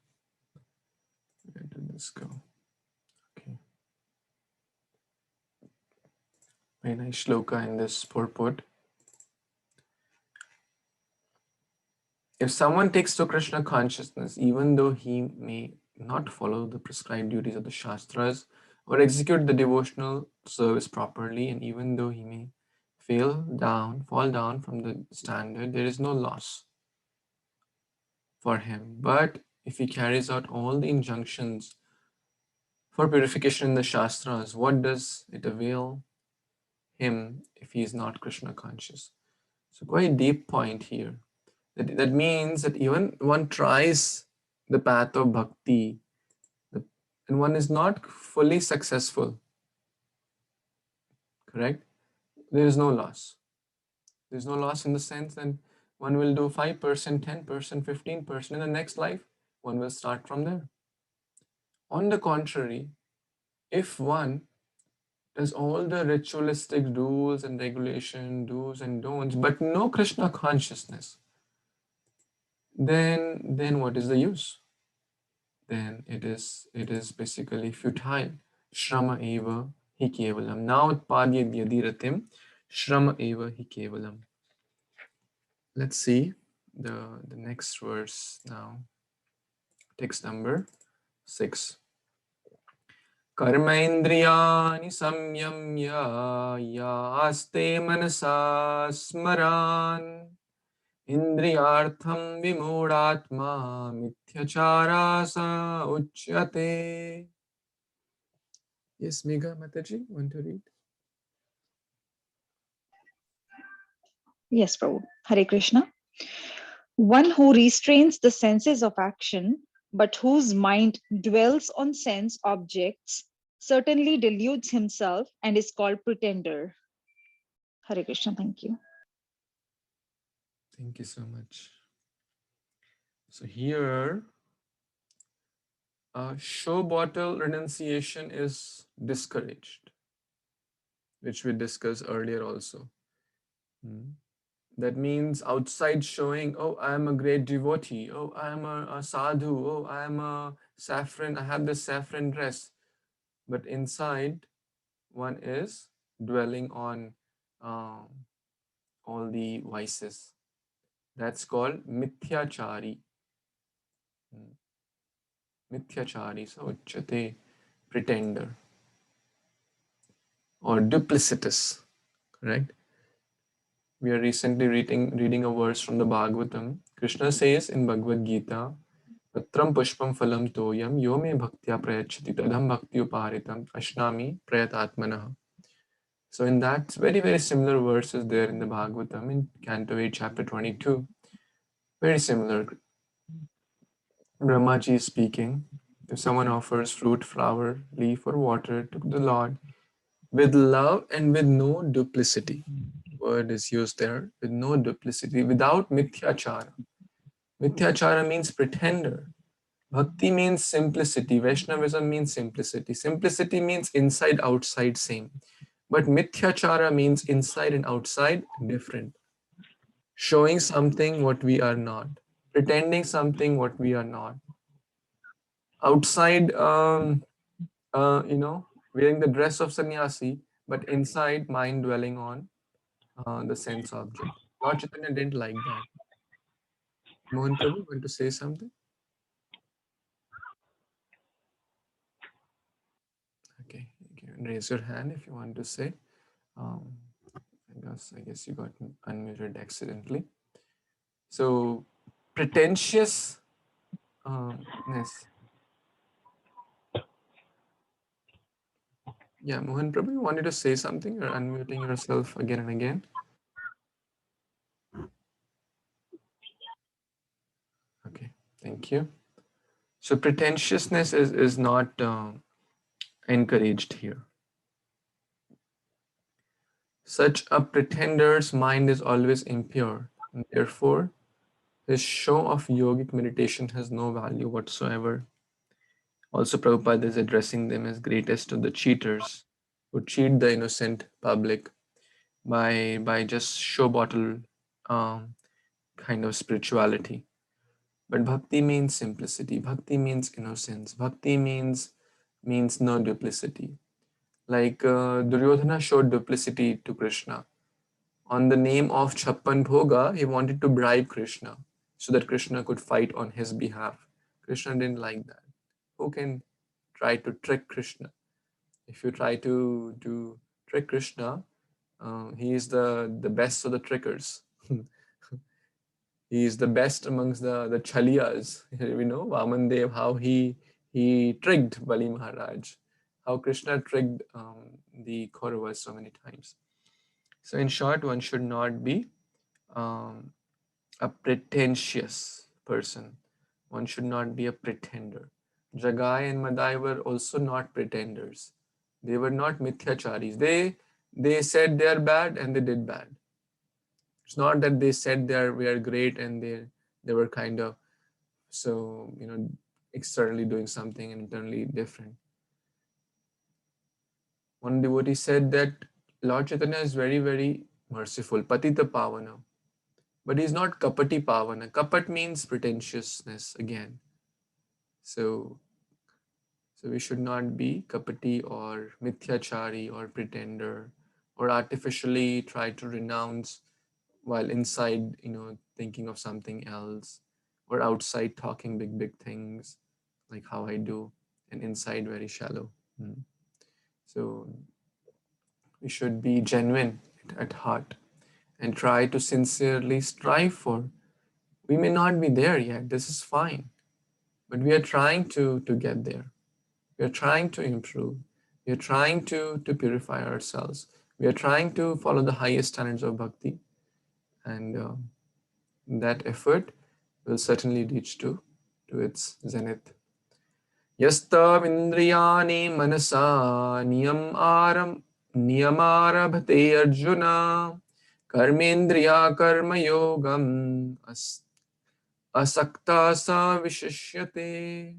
where did this go? Okay, very nice shloka in this purport. If someone takes to Krishna consciousness, even though he may not follow the prescribed duties of the Shastras or execute the devotional service properly, and even though he may fall down from the standard, there is no loss for him. But if he carries out all the injunctions for purification in the Shastras, what does it avail him if he is not Krishna conscious? So quite deep point here. That means that even one tries the path of bhakti and one is not fully successful, correct? There is no loss. There's no loss in the sense that one will do 5%, 10%, 15%. In the next life, one will start from there. On the contrary, if one does all the ritualistic rules and regulation, do's and don'ts, but no Krishna consciousness, then what is the use? Then it is basically futile. Shrama eva hi kevalam. Now utpadyad yadiratim shrama eva hi kevalam. Let's see the next verse now. Text number 6. Karmaindriyani samyamya yaste manasa smaran Indriyartham vimodatma mithyacharasa uchyate. Yes, Megha Mataji, want to read? Yes, Prabhu. Hare Krishna. One who restrains the senses of action, but whose mind dwells on sense objects, certainly deludes himself and is called pretender. Hare Krishna, thank you. Thank you so much. So here, show bottle renunciation is discouraged, which we discussed earlier also. That means outside showing, oh, I am a great devotee. Oh, I am a sadhu. Oh, I am a saffron. I have this saffron dress. But inside, one is dwelling on all the vices. That's called mithyachari. Mithyachari, so uchate, pretender. Or duplicitous, correct? We are recently reading a verse from the Bhagavatam. Krishna says in Bhagavad Gita, Patram pushpam phalam toyam yo me bhaktya prayachati tadham bhakti uparitam ashnami prayatatmanah. So in that very, very similar verses there in the Bhagavatam in Canto 8, chapter 22. Very similar. Brahmaji is speaking. If someone offers fruit, flower, leaf or water to the Lord with love and with no duplicity. Word is used there, with no duplicity, without mithyachara. Mithyachara means pretender. Bhakti means simplicity. Vaishnavism means simplicity. Simplicity means inside, outside, same. But mithyachara means inside and outside, different. Showing something what we are not. Pretending something what we are not. Outside, wearing the dress of sannyasi, but inside mind dwelling on the sense object. Lord Chaitanya didn't like that. Mohan Prabhu, want to say something? Okay, you can raise your hand if you want to say. Um, I guess you got unmuted accidentally. So, pretentiousness. Yeah, Mohan Prabhu, you wanted to say something? You're unmuting yourself again and again. Okay, thank you. So pretentiousness is not encouraged here. Such a pretender's mind is always impure. And therefore, his show of yogic meditation has no value whatsoever. Also, Prabhupada is addressing them as greatest of the cheaters who cheat the innocent public by just show bottle kind of spirituality. But bhakti means simplicity. Bhakti means innocence. Bhakti means no duplicity. Like Duryodhana showed duplicity to Krishna. On the name of Chappan Bhoga, he wanted to bribe Krishna so that Krishna could fight on his behalf. Krishna didn't like that. Who can try to trick Krishna? If you try to trick Krishna, he is the best of the trickers. He is the best amongst the Chaliyas. We know Vaman Dev, how he tricked Bali Maharaj, how Krishna tricked the Kauravas so many times. So in short, one should not be a pretentious person. One should not be a pretender. Jagai and Madai were also not pretenders. They were not mithyacharis. They said they are bad and they did bad. It's not that they said we are great and they were kind of externally doing something and internally different. One devotee said that Lord Chaitanya is very, very merciful, Patita Pavana, but he's not Kapati Pavana. Kapat means pretentiousness again. So we should not be Kapati or Mithyachari or pretender or artificially try to renounce while inside, thinking of something else, or outside talking big things like how I do, and inside very shallow. So we should be genuine at heart and try to sincerely strive for. We may not be there yet, this is fine, but we are trying to get there. We are trying to improve. We are trying to purify ourselves. We are trying to follow the highest standards of bhakti, and that effort will certainly reach to its zenith. Yastav indriyani manasa niyamarabhate arjuna karmendriya karma yogam asakta sa vishishyate.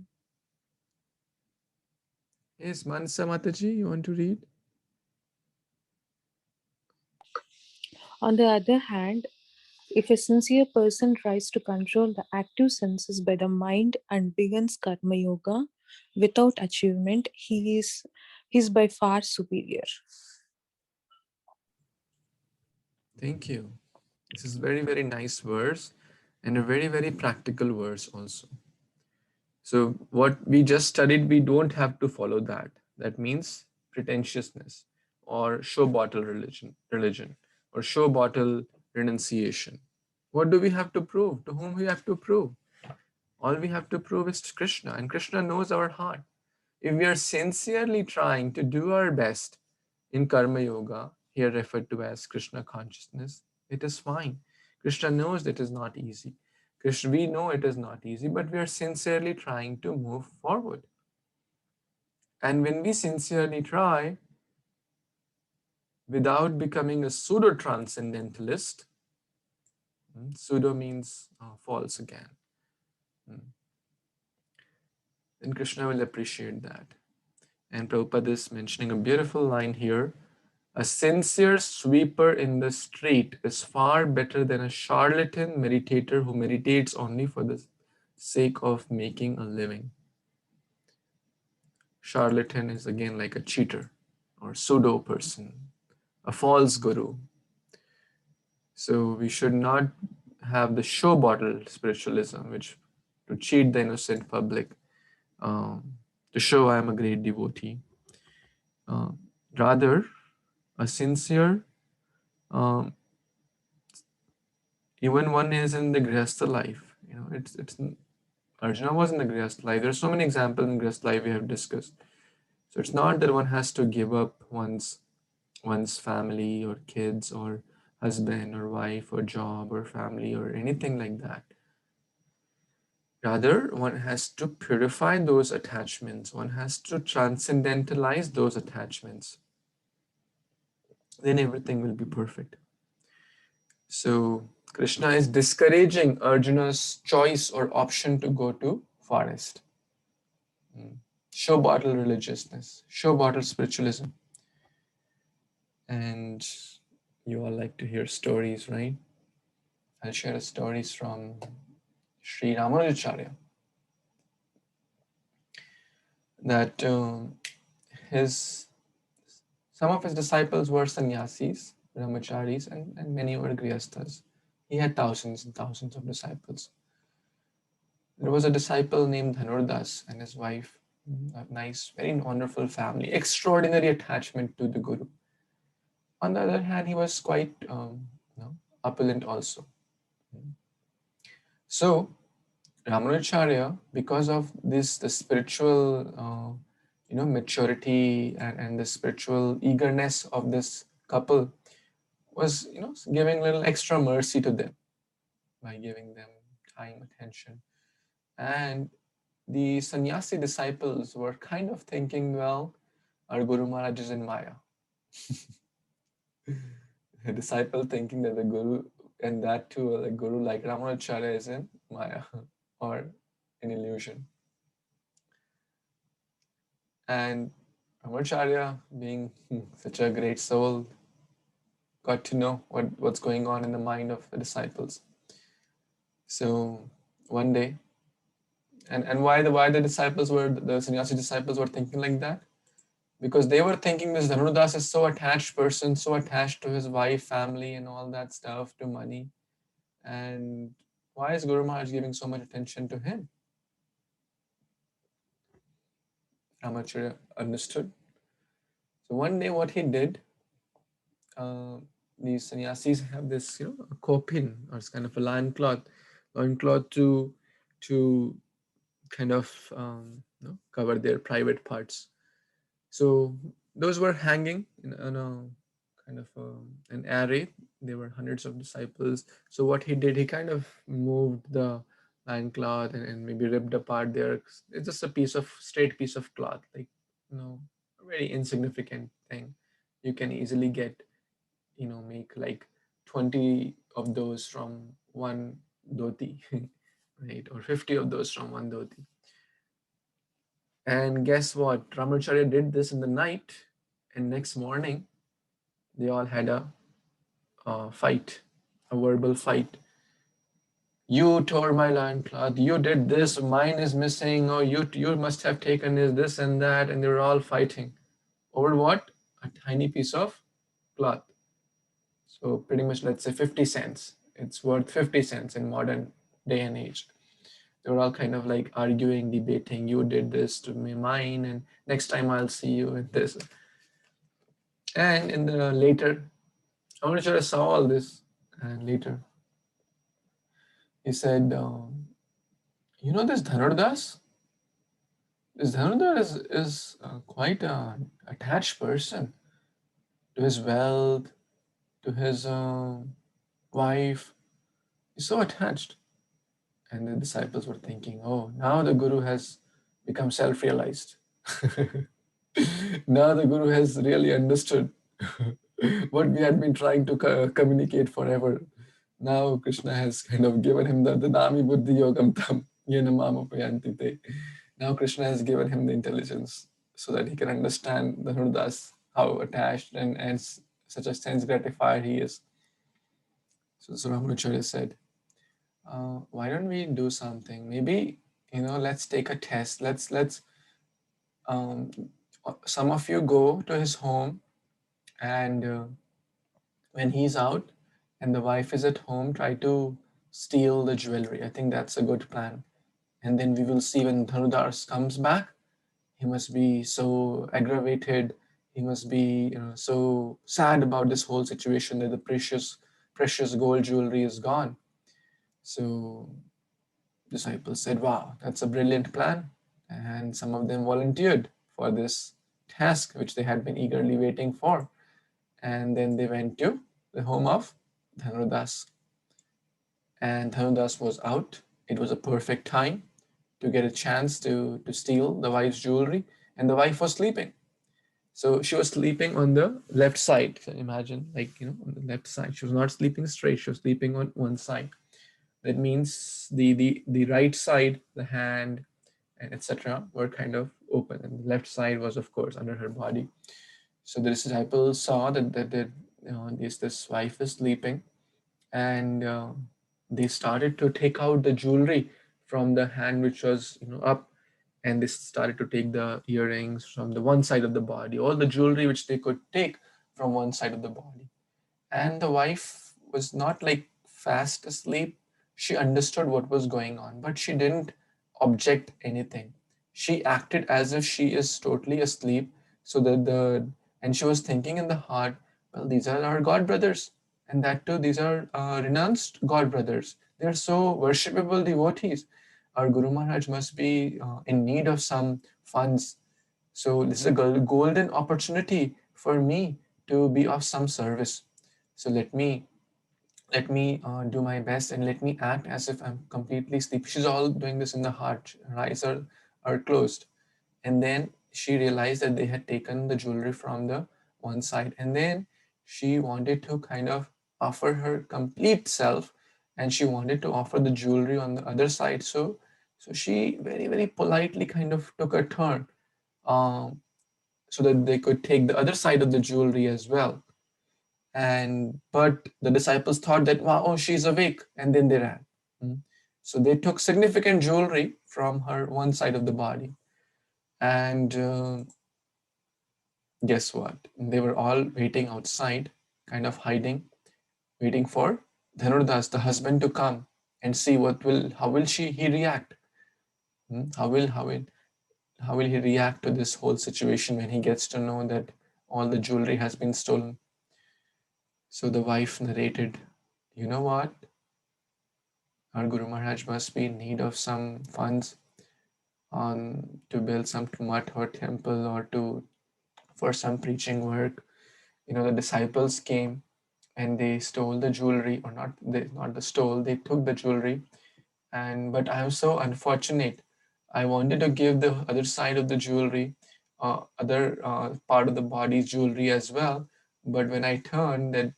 Yes, Manasa Mataji, you want to read? On the other hand, if a sincere person tries to control the active senses by the mind and begins karma yoga without achievement, he is by far superior. Thank you. This is very, very nice verse and a very, very practical verse also. So what we just studied, we don't have to follow that. That means pretentiousness or show bottle religion or show bottle renunciation. What do we have to prove? To whom we have to prove? All we have to prove is to Krishna, and Krishna knows our heart. If we are sincerely trying to do our best in Karma Yoga, here referred to as Krishna consciousness, it is fine. Krishna knows it is not easy. Krishna, we know it is not easy, but we are sincerely trying to move forward. And when we sincerely try, without becoming a pseudo-transcendentalist, pseudo means false again, then Krishna will appreciate that. And Prabhupada is mentioning a beautiful line here. A sincere sweeper in the street is far better than a charlatan meditator who meditates only for the sake of making a living. Charlatan is again like a cheater or pseudo person, a false guru. So we should not have the show bottle spiritualism, which to cheat the innocent public, to show I am a great devotee. Rather, a sincere, um, even one is in the Grihastha life. It's Arjuna was in the Grihastha life. There's so many examples in Grihastha life we have discussed. So it's not that one has to give up one's family or kids or husband or wife or job or family or anything like that. Rather, one has to purify those attachments. One has to transcendentalize those attachments. Then everything will be perfect. So Krishna is discouraging Arjuna's choice or option to go to forest. Show bottle religiousness, show bottle spiritualism. And you all like to hear stories, right? I'll share stories from Sri Ramanujacharya. That some of his disciples were sannyasis, brahmacharis, and many were grihasthas. He had thousands and thousands of disciples. There was a disciple named Dhanurdas and his wife, a nice, very wonderful family, extraordinary attachment to the Guru. On the other hand, he was quite opulent also. So Ramanujacharya, because of the spiritual maturity and the spiritual eagerness of this couple, was giving a little extra mercy to them by giving them time, attention. And the sannyasi disciples were kind of thinking, well, our Guru Maharaj is in Maya. A disciple thinking that the Guru, and that too, a Guru like Ramanujacharya is in Maya or an illusion. And Ramanujacharya, being such a great soul, got to know what's going on in the mind of the disciples. So one day, and why the disciples were, the sannyasi disciples were thinking like that? Because they were thinking this Dhanudas is so attached person, so attached to his wife, family, and all that stuff, to money. And why is Guru Maharaj giving so much attention to him? Ramacharya understood. So one day what he did, these sannyasis have this, a kopin, or it's kind of a loincloth to kind of cover their private parts. So those were hanging in a kind of an array. There were hundreds of disciples. So what he did, he kind of moved the loincloth and maybe ripped apart there. It's just a straight piece of cloth, like a very insignificant thing. You can easily get, make like 20 of those from one dhoti, right? Or 50 of those from one dhoti. And guess what? Ramacharya did this in the night, and next morning, they all had a fight, a verbal fight. You tore my loincloth, you did this, mine is missing, or you must have taken this and that, and they were all fighting. Over what? A tiny piece of cloth. So pretty much, let's say 50 cents. It's worth 50 cents in modern day and age. They were all kind of like arguing, debating, you did this to me, mine, and next time I'll see you with this. And in the later, Amritsar saw all this, and later he said, this Dhanurdas? This Dhanurdas is quite an attached person to his wealth, to his wife. He's so attached. And the disciples were thinking, oh, now the Guru has become self-realized. Now the Guru has really understood what we had been trying to communicate forever. Now Krishna has kind of given him the Nami Buddhi Yogam Tam Yena Mamapayanti Te. Now Krishna has given him the intelligence so that he can understand the Hrudas, how attached and such a sense gratified he is. So Ramanujacharya said, why don't we do something? Maybe, let's take a test. Let's some of you go to his home, and when he's out and the wife is at home, try to steal the jewelry. I think that's a good plan. And then we will see when Dhanudas comes back, he must be so aggravated. He must be, so sad about this whole situation that the precious gold jewelry is gone. So disciples said, wow, that's a brilliant plan. And some of them volunteered for this task, which they had been eagerly waiting for. And then they went to the home of Dhanudas. And Dhanudas was out. It was a perfect time to get a chance to steal the wife's jewelry. And the wife was sleeping. So she was sleeping on the left side. So imagine, on the left side. She was not sleeping straight. She was sleeping on one side. That means the right side, the hand, and etc., were kind of open, and the left side was, of course, under her body. So the disciples saw that this wife is sleeping, and they started to take out the jewelry from the hand which was up, and they started to take the earrings from the one side of the body, all the jewelry which they could take from one side of the body. And the wife was not like fast asleep. She understood what was going on, but she didn't object anything. She acted as if she is totally asleep, so that and she was thinking in the heart, well, these are our god brothers, and that too, these are renounced god brothers. They are so worshipable devotees. Our Guru Maharaj must be in need of some funds. So this is a golden opportunity for me to be of some service. So let me do my best, and let me act as if I'm completely asleep. She's all doing this in the heart. Her eyes are closed. And then she realized that they had taken the jewelry from the one side. And then she wanted to kind of offer her complete self, and she wanted to offer the jewelry on the other side. So she very, very politely kind of took a turn, so that they could take the other side of the jewelry as well. But the disciples thought that, wow, oh, she's awake, and then they ran. So they took significant jewelry from her one side of the body, and guess what? They were all waiting outside, kind of hiding, waiting for Dhanurdas, the husband, to come and see how will he react? How will he react to this whole situation when he gets to know that all the jewelry has been stolen? So the wife narrated, you know what? Our Guru Maharaj must be in need of some funds to build some mutt or temple, or for some preaching work. The disciples came and they stole the jewelry, or not the stole, they took the jewelry. But I am so unfortunate. I wanted to give the other side of the jewelry, other part of the body's jewelry as well. But when I turned, that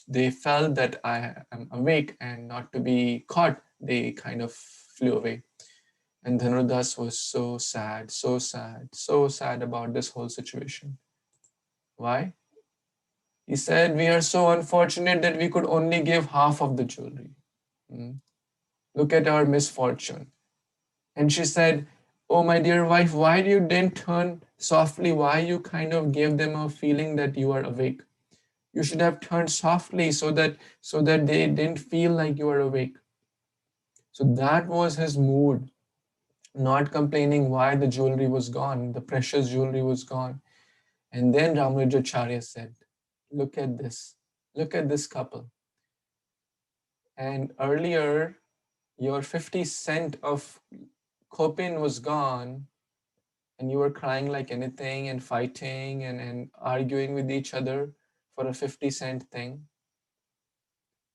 they felt that I am awake and not to be caught, they kind of flew away. And Dhanurdas was so sad, so sad, so sad about this whole situation. Why? He said, we are so unfortunate that we could only give half of the jewelry. Look at our misfortune. And she said, oh, my dear wife, why you didn't turn softly? Why you kind of gave them a feeling that you are awake? You should have turned softly so that they didn't feel like you are awake. So that was his mood, not complaining why the jewelry was gone, the precious jewelry was gone. And then Ramanujacharya said, look at this couple. And earlier, your 50 cent of kopin was gone, and you were crying like anything and fighting and arguing with each other for a 50-cent thing.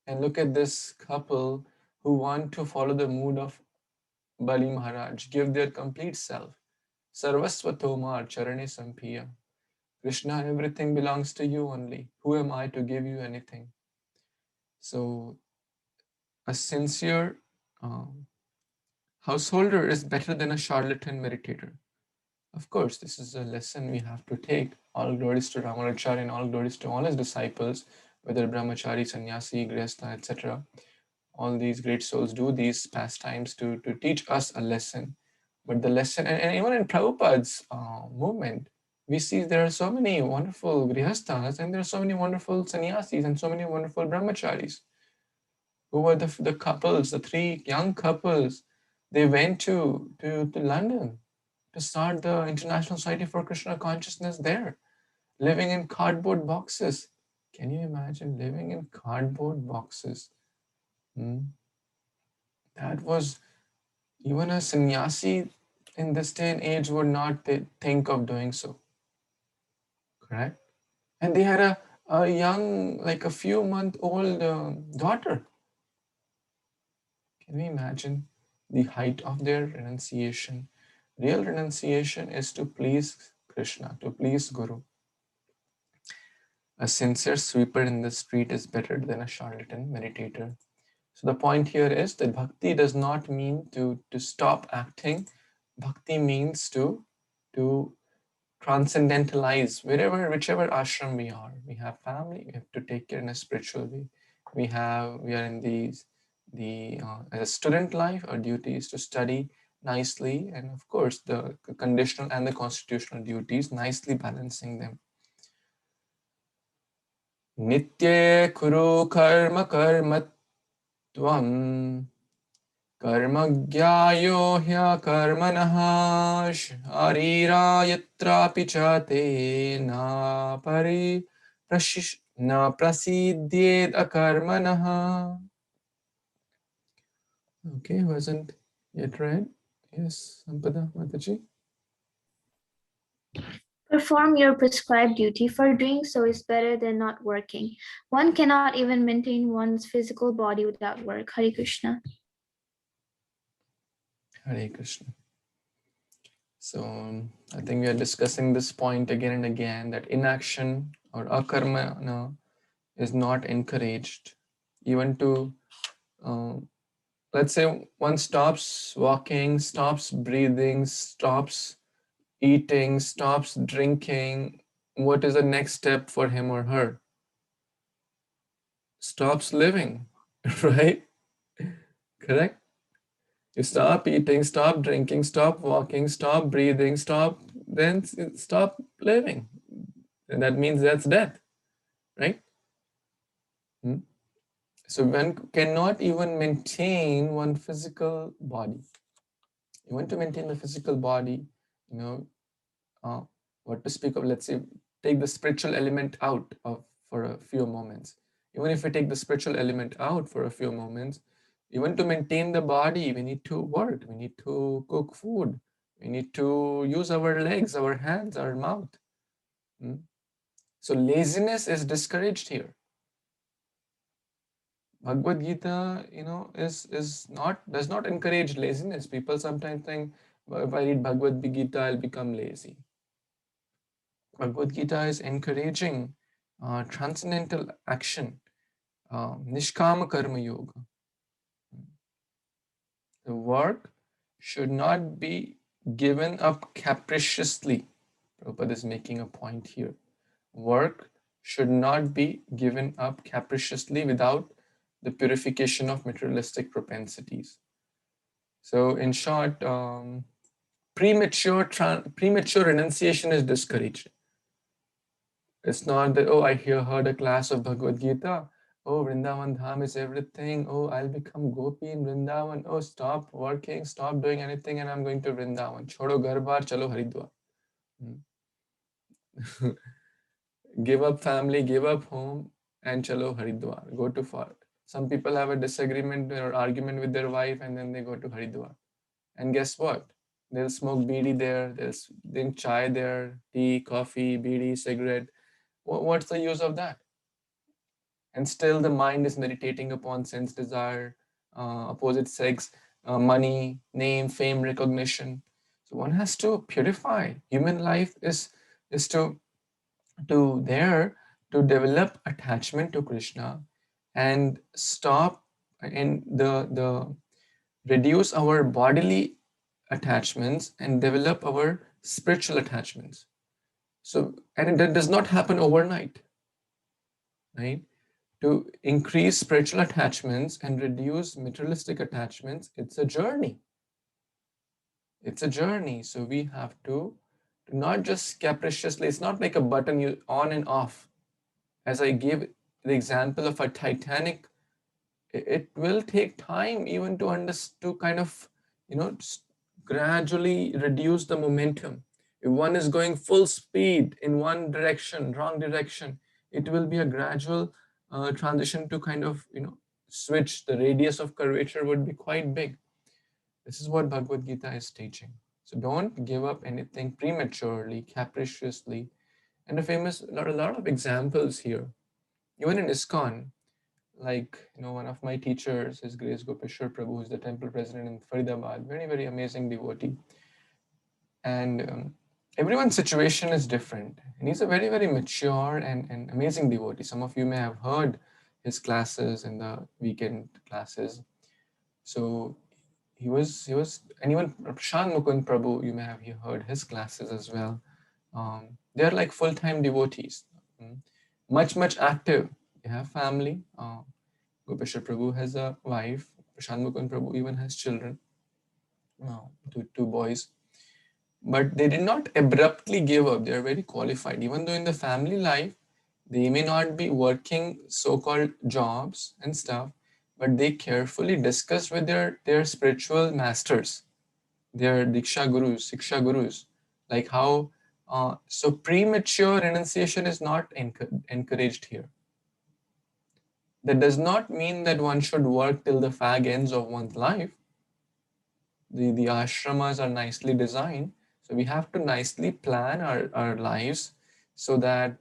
And look at this couple who want to follow the mood of Bali Maharaj, give their complete self. Sarvasva Tomar Charane Sampiya. Krishna, everything belongs to you only. Who am I to give you anything? So a sincere householder is better than a charlatan meditator. Of course, this is a lesson we have to take. All glories to Ramanujacharya and all glories to all his disciples, whether brahmachari, sannyasi, grihastha, etc. All these great souls do these pastimes to teach us a lesson But the lesson, and even in Prabhupada's movement, we see there are so many wonderful grihasthas and there are so many wonderful sannyasis and so many wonderful brahmacharis who were the couples, the three young couples. They went to London to start the International Society for Krishna Consciousness there, living in cardboard boxes. Can you imagine living in cardboard boxes? That was, even a sannyasi in this day and age would not think of doing so. Correct? And they had a young, like a few month old daughter. Can we imagine the height of their renunciation? Real renunciation is to please Krishna, to please Guru. A sincere sweeper in the street is better than a charlatan meditator. So the point here is that bhakti does not mean to stop acting. Bhakti means to transcendentalize whichever ashram we are. We have family, we have to take care in a spiritual way. We are in as a student life, our duty is to study nicely, and of course the conditional and the constitutional duties, nicely balancing them. Nitye kuru karma karmatvam Karmagyayo hya karmanaha sharira yatrapi chate na prasidyed akarmanaha. Okay, wasn't yet read? Yes, Sampada Mataji. Perform your prescribed duty, for doing so is better than not working. One cannot even maintain one's physical body without work. Hare Krishna. Hare Krishna. So I think we are discussing this point again and again, that inaction or akarma is not encouraged. Even to, let's say one stops walking, stops breathing, stops eating, stops drinking. What is the next step for him or her? Stops living, right? Correct? You stop eating, stop drinking, stop walking, stop breathing, then stop living. And that means that's death, right? So one cannot even maintain one physical body. You want to maintain the physical body, what to speak of, let's say, take the spiritual element out for a few moments. Even if we take the spiritual element out for a few moments, even to maintain the body, we need to work, we need to cook food, we need to use our legs, our hands, our mouth. So laziness is discouraged here. Bhagavad Gita, does not encourage laziness. People sometimes think, if I read Bhagavad Gita, I'll become lazy. Bhagavad Gita is encouraging transcendental action, nishkama karma yoga. The work should not be given up capriciously. Prabhupada is making a point here. Work should not be given up capriciously without the purification of materialistic propensities. So in short, premature renunciation is discouraged. It's not that, oh, I heard a class of Bhagavad Gita. Oh, Vrindavan Dham is everything. Oh, I'll become Gopi in Vrindavan. Oh, stop working, stop doing anything, and I'm going to Vrindavan. Chodo ghar bar, chalo Haridwar. Give up family, give up home, and chalo Haridwar. Go to far. Some people have a disagreement or argument with their wife, and then they go to Haridwar. And guess what? They'll smoke beedi there, they'll drink chai there, tea, coffee, beedi, cigarette. What's the use of that? And still the mind is meditating upon sense desire, opposite sex, money, name, fame, recognition. So one has to purify. Human life is to develop attachment to Krishna and stop and the reduce our bodily attachments and develop our spiritual attachments. So, and that does not happen overnight, right? To increase spiritual attachments and reduce materialistic attachments, it's a journey. It's a journey. So we have to not just capriciously, it's not like a button you on and off. As I gave the example of a Titanic, it will take time even to kind of, gradually reduce the momentum. If one is going full speed in one direction, wrong direction, it will be a gradual transition to kind of, switch. The radius of curvature would be quite big. This is what Bhagavad Gita is teaching. So don't give up anything prematurely, capriciously. And a lot of examples here. Even in ISKCON, like, one of my teachers is Grace Gopeshwar Prabhu, who's the temple president in Faridabad, very, very amazing devotee. And everyone's situation is different. And he's a very, very mature and amazing devotee. Some of you may have heard his classes in the weekend classes. So he was, and even Prashant Mukund Prabhu, you may have heard his classes as well. They're like full-time devotees, much, much active. They have family. Gopeshwar Prabhu has a wife. Prashant Mukund Prabhu even has children, two boys. But they did not abruptly give up. They are very qualified. Even though in the family life, they may not be working so-called jobs and stuff, but they carefully discuss with their spiritual masters, their Diksha Gurus, Siksha Gurus, like how, so premature renunciation is not encouraged here. That does not mean that one should work till the fag ends of one's life. The ashramas are nicely designed. So we have to nicely plan our lives so that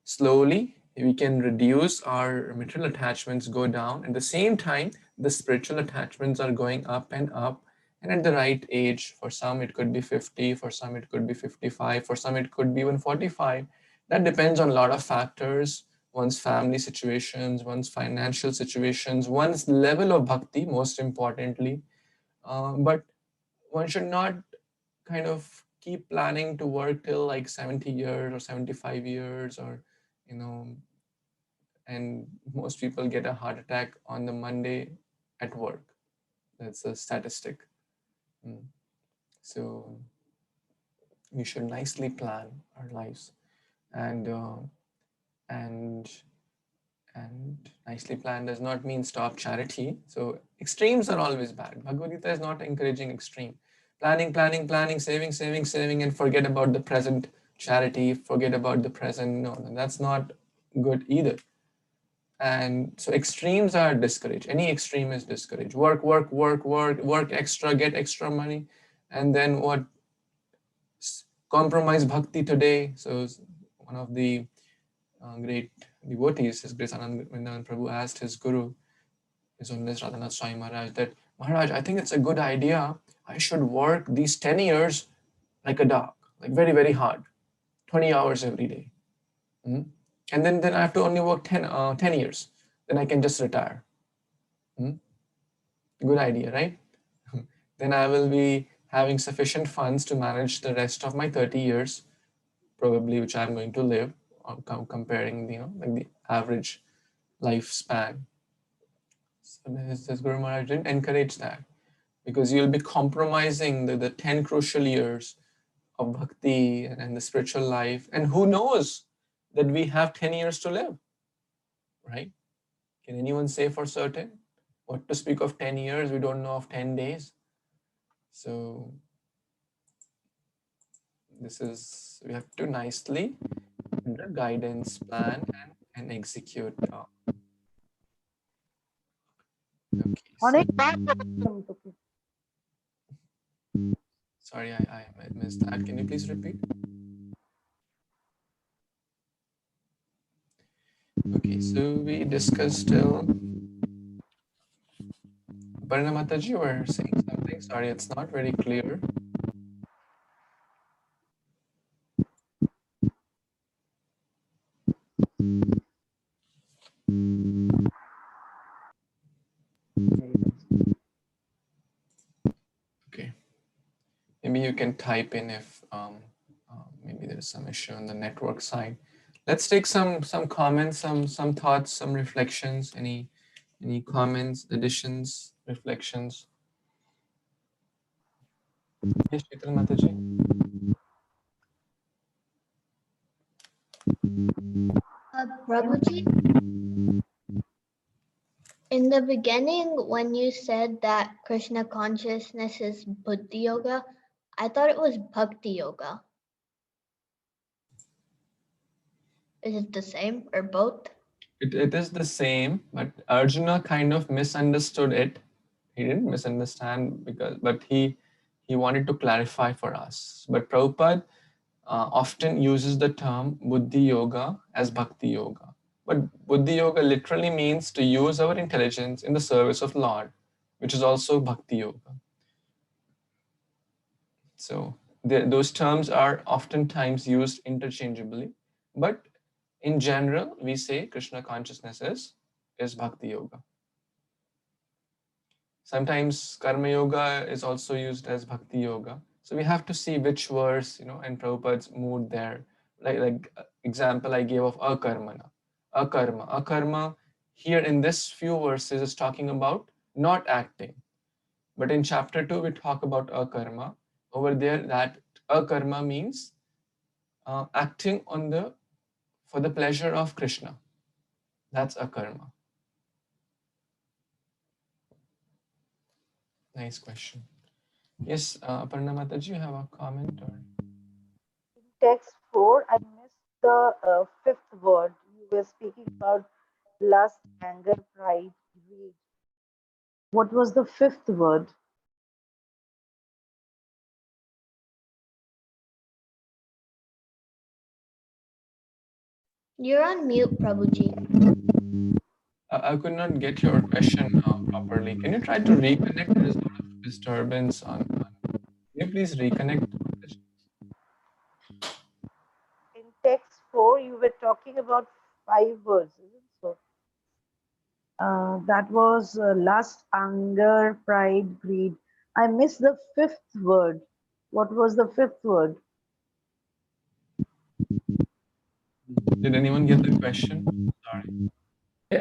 slowly we can reduce our material attachments, go down. At the same time, the spiritual attachments are going up and up. And at the right age, for some it could be 50, for some it could be 55, for some it could be even 45. That depends on a lot of factors, one's family situations, one's financial situations, one's level of bhakti, most importantly. But one should not kind of keep planning to work till like 70 years or 75 years or, and most people get a heart attack on the Monday at work. That's a statistic. So we should nicely plan our lives and nicely plan does not mean stop charity. So extremes are always bad. Bhagavad Gita is not encouraging extreme. Planning, saving, and forget about the present charity, forget about the present. No, that's not good either. And so extremes are discouraged. Any extreme is discouraged. Work extra, get extra money. And then what? Compromise bhakti today. So one of the great devotees, His Grace Anand Prabhu, asked his guru, His Holiness Radhanath Swami Maharaj, that Maharaj, I think it's a good idea. I should work these 10 years like a dog, like very, very hard, 20 hours every day. And then I have to only work 10 years. Then I can just retire. Good idea, right? Then I will be having sufficient funds to manage the rest of my 30 years, probably, which I'm going to live, comparing, like the average lifespan. So this Guru Maharaj didn't encourage that, because you'll be compromising the 10 crucial years of bhakti and the spiritual life. And who knows that we have 10 years to live, right? Can anyone say for certain? What to speak of 10 years? We don't know of 10 days. So we have to nicely under guidance, plan and execute. Okay, sorry, I missed that. Can you please repeat? Okay, so we discussed till Aparna Mataji, you were saying something. Sorry, it's not very clear. Okay, maybe you can type in if maybe there's some issue on the network side. Let's take some comments, some thoughts, some reflections. Any comments, additions, reflections? Yes, Sheetal Mataji. Prabhuji, in the beginning, when you said that Krishna consciousness is Buddhi Yoga, I thought it was Bhakti Yoga. Is it the same or both? It is the same, but Arjuna kind of misunderstood it. He didn't misunderstand but he wanted to clarify for us. But Prabhupada often uses the term Buddhi Yoga as Bhakti Yoga. But Buddhi Yoga literally means to use our intelligence in the service of Lord, which is also Bhakti Yoga. So those terms are oftentimes used interchangeably, but in general, we say Krishna consciousness is Bhakti Yoga. Sometimes Karma Yoga is also used as Bhakti Yoga. So we have to see which verse, and Prabhupada's mood there. Like example I gave of akarmana. Akarma here in this few verses is talking about not acting. But in chapter 2, we talk about akarma. Over there, that akarma means acting for the pleasure of Krishna. That's akarma. Nice question. Yes, Aparna Mataji, you have a comment? Or? In text 4, I missed the fifth word. You were speaking about lust, anger, pride, greed. What was the fifth word? You're on mute, Prabhuji. I could not get your question properly. Can you try to reconnect? There is a lot of disturbance on. Can you please reconnect? In text 4, you were talking about five words, isn't it? So that was lust, anger, pride, greed. I missed the fifth word. What was the fifth word? Did anyone get the question? Sorry.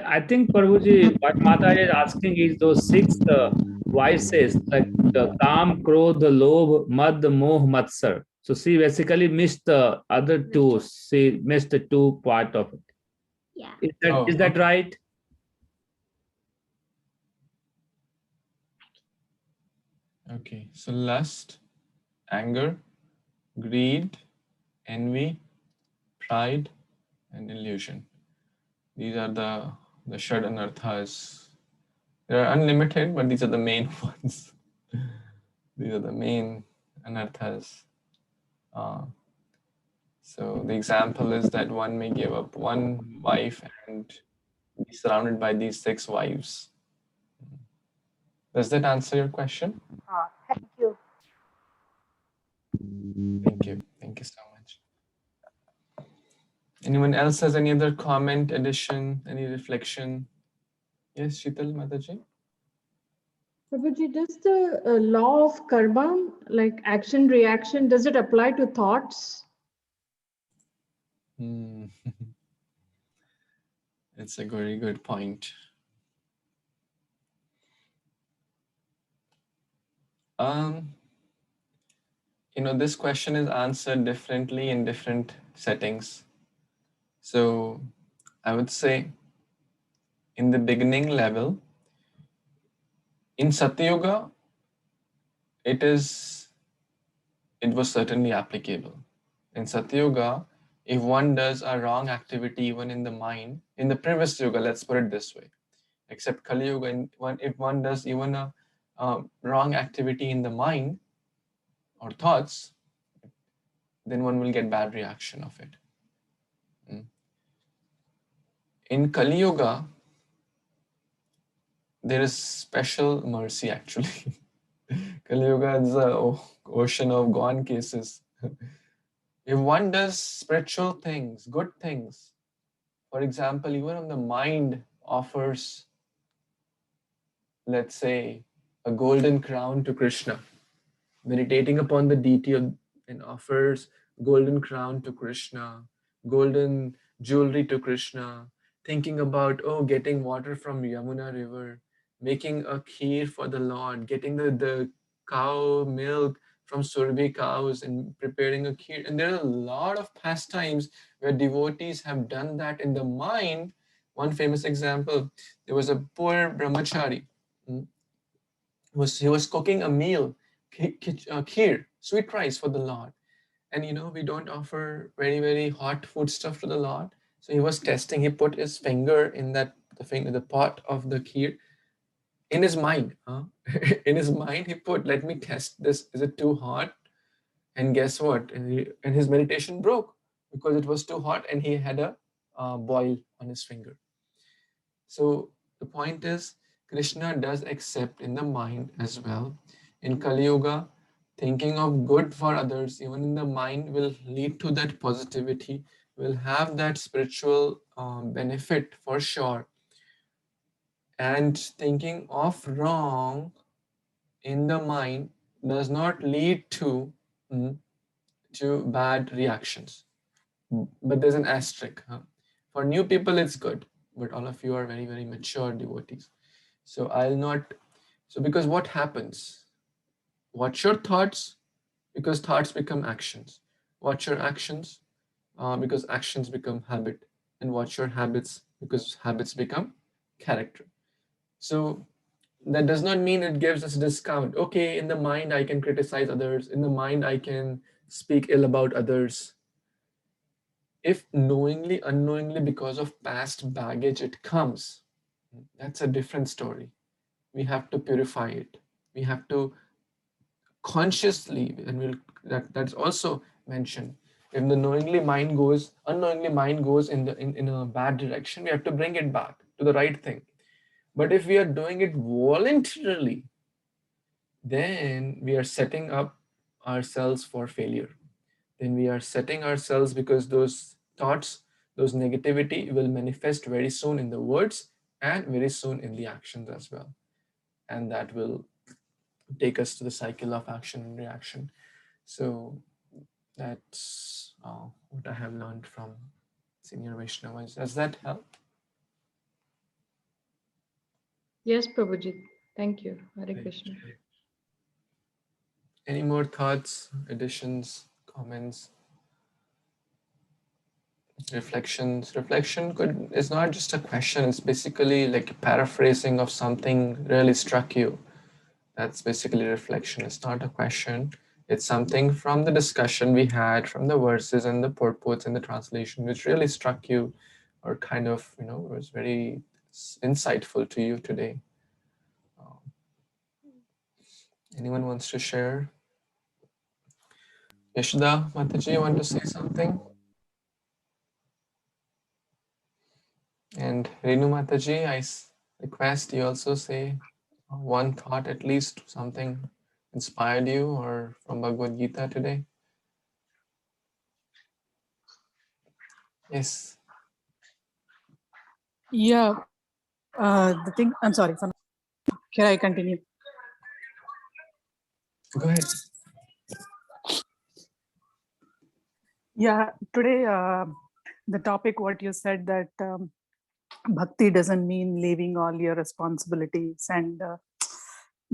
I think Prabhuji, what Mata is asking is those six vices like the Kam, Krodh, Lobh, Mad, Moh, Matsar. So she basically missed the other two. She missed the two part of it. Yeah. Is that Okay. right? Okay. So lust, anger, greed, envy, pride, and illusion. These are the Shad Anarthas. They are unlimited, but these are the main ones. These are the main anarthas. So the example is that one may give up one wife and be surrounded by these 6 wives. Does that answer your question? Thank you. Thank you. Thank you so much. Anyone else has any other comment, addition, any reflection? Yes, Sheetal Mataji? Prabhuji, does the law of karma, like action reaction, does it apply to thoughts? It's a very good point. This question is answered differently in different settings. So I would say in the beginning level, in Satyuga, it was certainly applicable. In Satyuga, if one does a wrong activity even in the mind, in the previous yoga, let's put it this way, except Kali Yuga, if one does even a wrong activity in the mind or thoughts, then one will get bad reaction of it. In Kali Yuga, there is special mercy actually. Kali Yuga is an ocean of gone cases. If one does spiritual things, good things, for example, even if the mind offers, let's say, a golden crown to Krishna, meditating upon the deity and offers golden crown to Krishna, golden jewelry to Krishna, thinking about, getting water from Yamuna river, making a kheer for the Lord, getting the cow milk from Surabhi cows and preparing a kheer. And there are a lot of pastimes where devotees have done that in the mind. One famous example, there was a poor brahmachari. He was cooking a meal, kheer, sweet rice for the Lord. And we don't offer very, very hot food stuff to the Lord. So he was testing. He put his finger in the pot of the kheer in his mind. In his mind, he put, let me test this. Is it too hot? And guess what? And his meditation broke because it was too hot and he had a boil on his finger. So the point is, Krishna does accept in the mind as well. In Kali Yuga, thinking of good for others, even in the mind, will lead to that positivity, will have that spiritual benefit for sure. And thinking of wrong in the mind does not lead to bad reactions. But there's an asterisk. For new people, it's good. But all of you are very, very mature devotees. So because what happens? Watch your thoughts, because thoughts become actions. Watch your actions, because actions become habit. And watch your habits, because habits become character. So that does not mean it gives us a discount. Okay, in the mind, I can criticize others. In the mind, I can speak ill about others. If knowingly, unknowingly, because of past baggage, it comes, that's a different story. We have to purify it. We have to consciously, and that's also mentioned. If the unknowingly mind goes in a bad direction, we have to bring it back to the right thing. But if we are doing it voluntarily, then we are setting up ourselves for failure. Then we are setting ourselves, because those thoughts, those negativity will manifest very soon in the words and very soon in the actions as well. And that will take us to the cycle of action and reaction. So that's what I have learned from senior Vaishnavas. Does that help? Yes, Prabhuji. Thank you. Hare Krishna. Any more thoughts, additions, comments, reflections? Reflection is not just a question. It's basically like a paraphrasing of something really struck you. That's basically reflection. It's not a question. It's something from the discussion we had, from the verses and the purports and the translation, which really struck you, or kind of, was very insightful to you today. Anyone wants to share? Yashoda Mataji, you want to say something? And Renu Mataji, I request you also say one thought at least, something inspired you or from Bhagavad Gita today. Yes. Yeah, the thing, I'm sorry, can I continue? Go ahead. Yeah, today, the topic, what you said, that bhakti doesn't mean leaving all your responsibilities and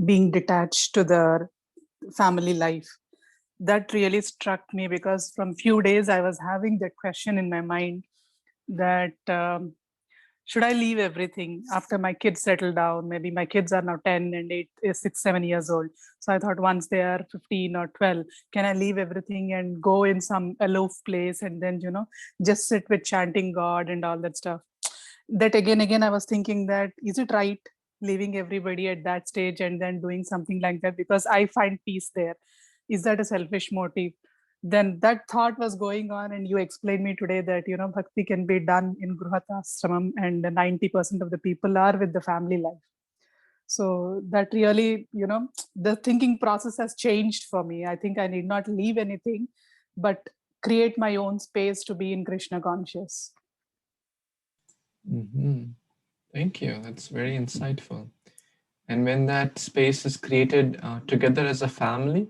being detached to the family life. That really struck me, because from few days I was having that question in my mind, that should I leave everything after my kids settle down? Maybe my kids are now 10 and 8, 6, 7 years old. So I thought, once they are 15 or 12, can I leave everything and go in some aloof place and then, just sit with chanting God and all that stuff? That again, I was thinking that, is it right leaving everybody at that stage and then doing something like that? Because I find peace there. Is that a selfish motive? Then that thought was going on, and you explained me today that bhakti can be done in gruhatashramam, and 90% of the people are with the family life. So that really, the thinking process has changed for me. I think I need not leave anything, but create my own space to be in Krishna conscious. Thank you. That's very insightful. And when that space is created together as a family,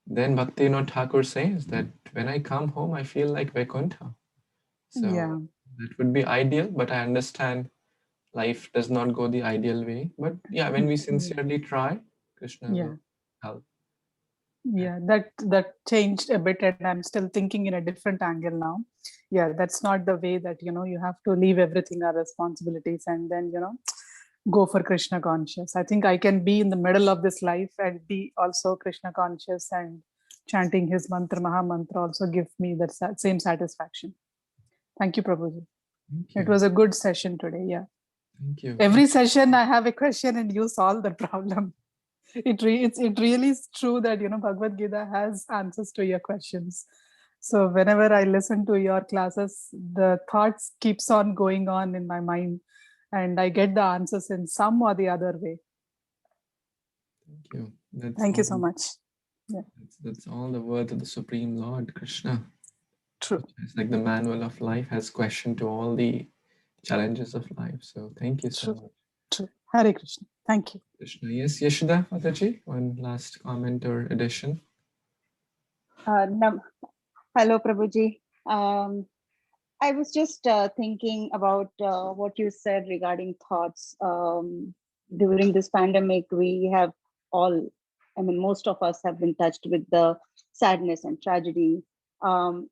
then Bhaktivinoda Thakur says that when I come home, I feel like Vaikuntha. So that would be ideal, but I understand life does not go the ideal way. But yeah, when we sincerely try, Krishna will help. Yeah, that changed a bit, and I'm still thinking in a different angle now. Yeah, that's not the way that you have to leave everything our responsibilities and then go for Krishna conscious. I think I can be in the middle of this life and be also Krishna conscious, and chanting his mantra, Maha Mantra, also give me that same satisfaction. Thank you, Prabhuji. Thank you. It was a good session today. Yeah. Thank you. Every session I have a question and you solve the problem. It really is true that Bhagavad Gita has answers to your questions. So whenever I listen to your classes, the thoughts keeps on going on in my mind, and I get the answers in some or the other way. Thank you. That's Thank you all, so much. Yeah, that's all the words of the Supreme Lord, Krishna. true. It's like the manual of life has question to all the challenges of life. So thank you so True. much. True. Hare Krishna. Thank you. Krishna. Yes, Yashoda Mataji, one last comment or addition. Hello, Prabhuji. I was just thinking about what you said regarding thoughts. During this pandemic, we have all, most of us have been touched with the sadness and tragedy. And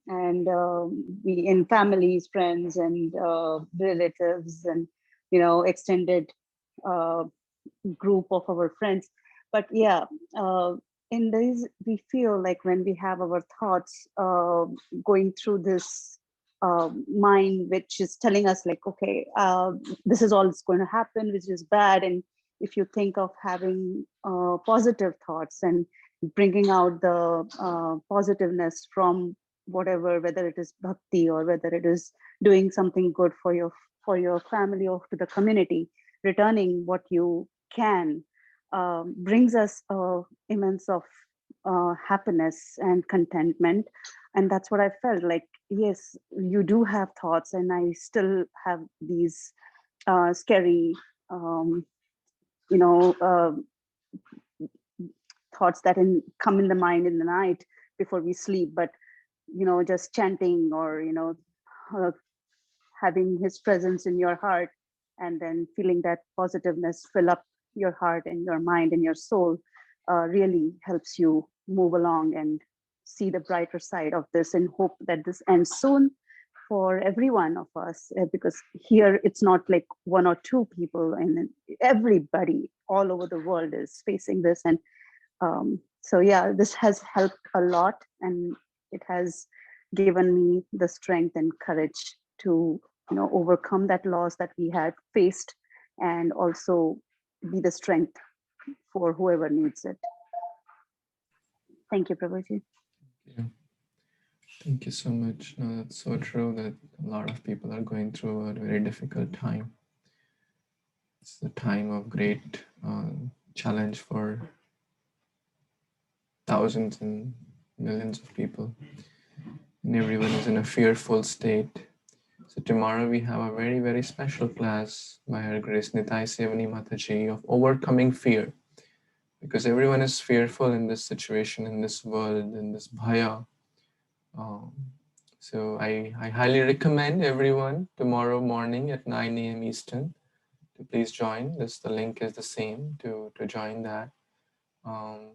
we in families, friends, and relatives, and, extended group of our friends. But yeah, in this, we feel like when we have our thoughts going through this mind, which is telling us like, okay, this is all that's going to happen, which is bad. And if you think of having positive thoughts and bringing out the positiveness from whatever, whether it is bhakti or whether it is doing something good for your family or to the community, returning what you can, brings us immense of happiness and contentment. And that's what I felt like. Yes, you do have thoughts, and I still have these scary thoughts that come in the mind in the night before we sleep. But just chanting or having his presence in your heart, and then feeling that positiveness fill up your heart and your mind and your soul, really helps you move along and see the brighter side of this, and hope that this ends soon for every one of us, because here it's not like one or two people, and everybody all over the world is facing this. And so yeah, this has helped a lot, and it has given me the strength and courage to overcome that loss that we had faced, and also be the strength for whoever needs it. Thank you, Prabhuji. Yeah. Thank you so much. No, that's so true that a lot of people are going through a very difficult time. It's a time of great challenge for thousands and millions of people. And everyone is in a fearful state. So tomorrow we have a very, very special class by Her Grace Nitai Sevani Mataji of overcoming fear. Because everyone is fearful in this situation, in this world, in this bhaya. So I highly recommend everyone tomorrow morning at 9 a.m. Eastern to please join. The link is the same to join that.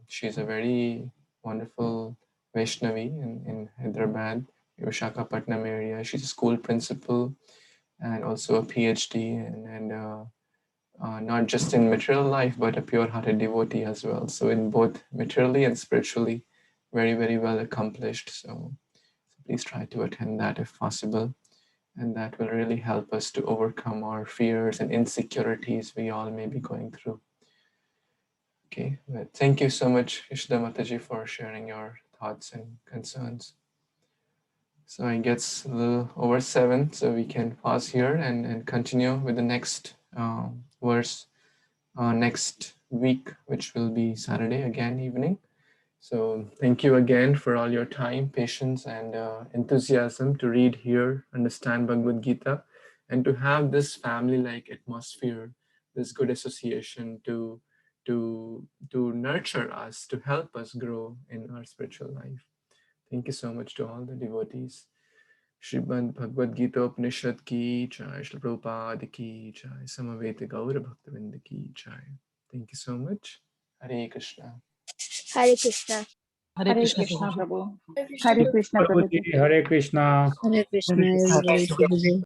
She's a very wonderful Vaishnavi in Hyderabad, Visakhapatnam area. She's a school principal and also a PhD, and not just in material life, but a pure-hearted devotee as well. So in both materially and spiritually, very, very well accomplished. So please try to attend that if possible. And that will really help us to overcome our fears and insecurities we all may be going through. Okay, but thank you so much, Ishda Mataji, for sharing your thoughts and concerns. So I guess a little over 7, so we can pause here and continue with the next verse next week, which will be Saturday again evening. So thank you again for all your time, patience, and enthusiasm to read, hear, understand Bhagavad Gita, and to have this family-like atmosphere, this good association to nurture us, to help us grow in our spiritual life. Thank you so much to all the devotees. Srimad Bhagavad Gita Upanishad ki jai, Srila Prabhupada ki jai, Samaveta Gaura Bhaktavinda ki jai. Thank you so much. Hare Krishna. Hare Krishna. Hare Krishna, Krishna, Prabhu. Hare Krishna. Hare Krishna, Prabhuji, Prabhuji. Hare Krishna. Hare Krishna, everybody. Prabhuji.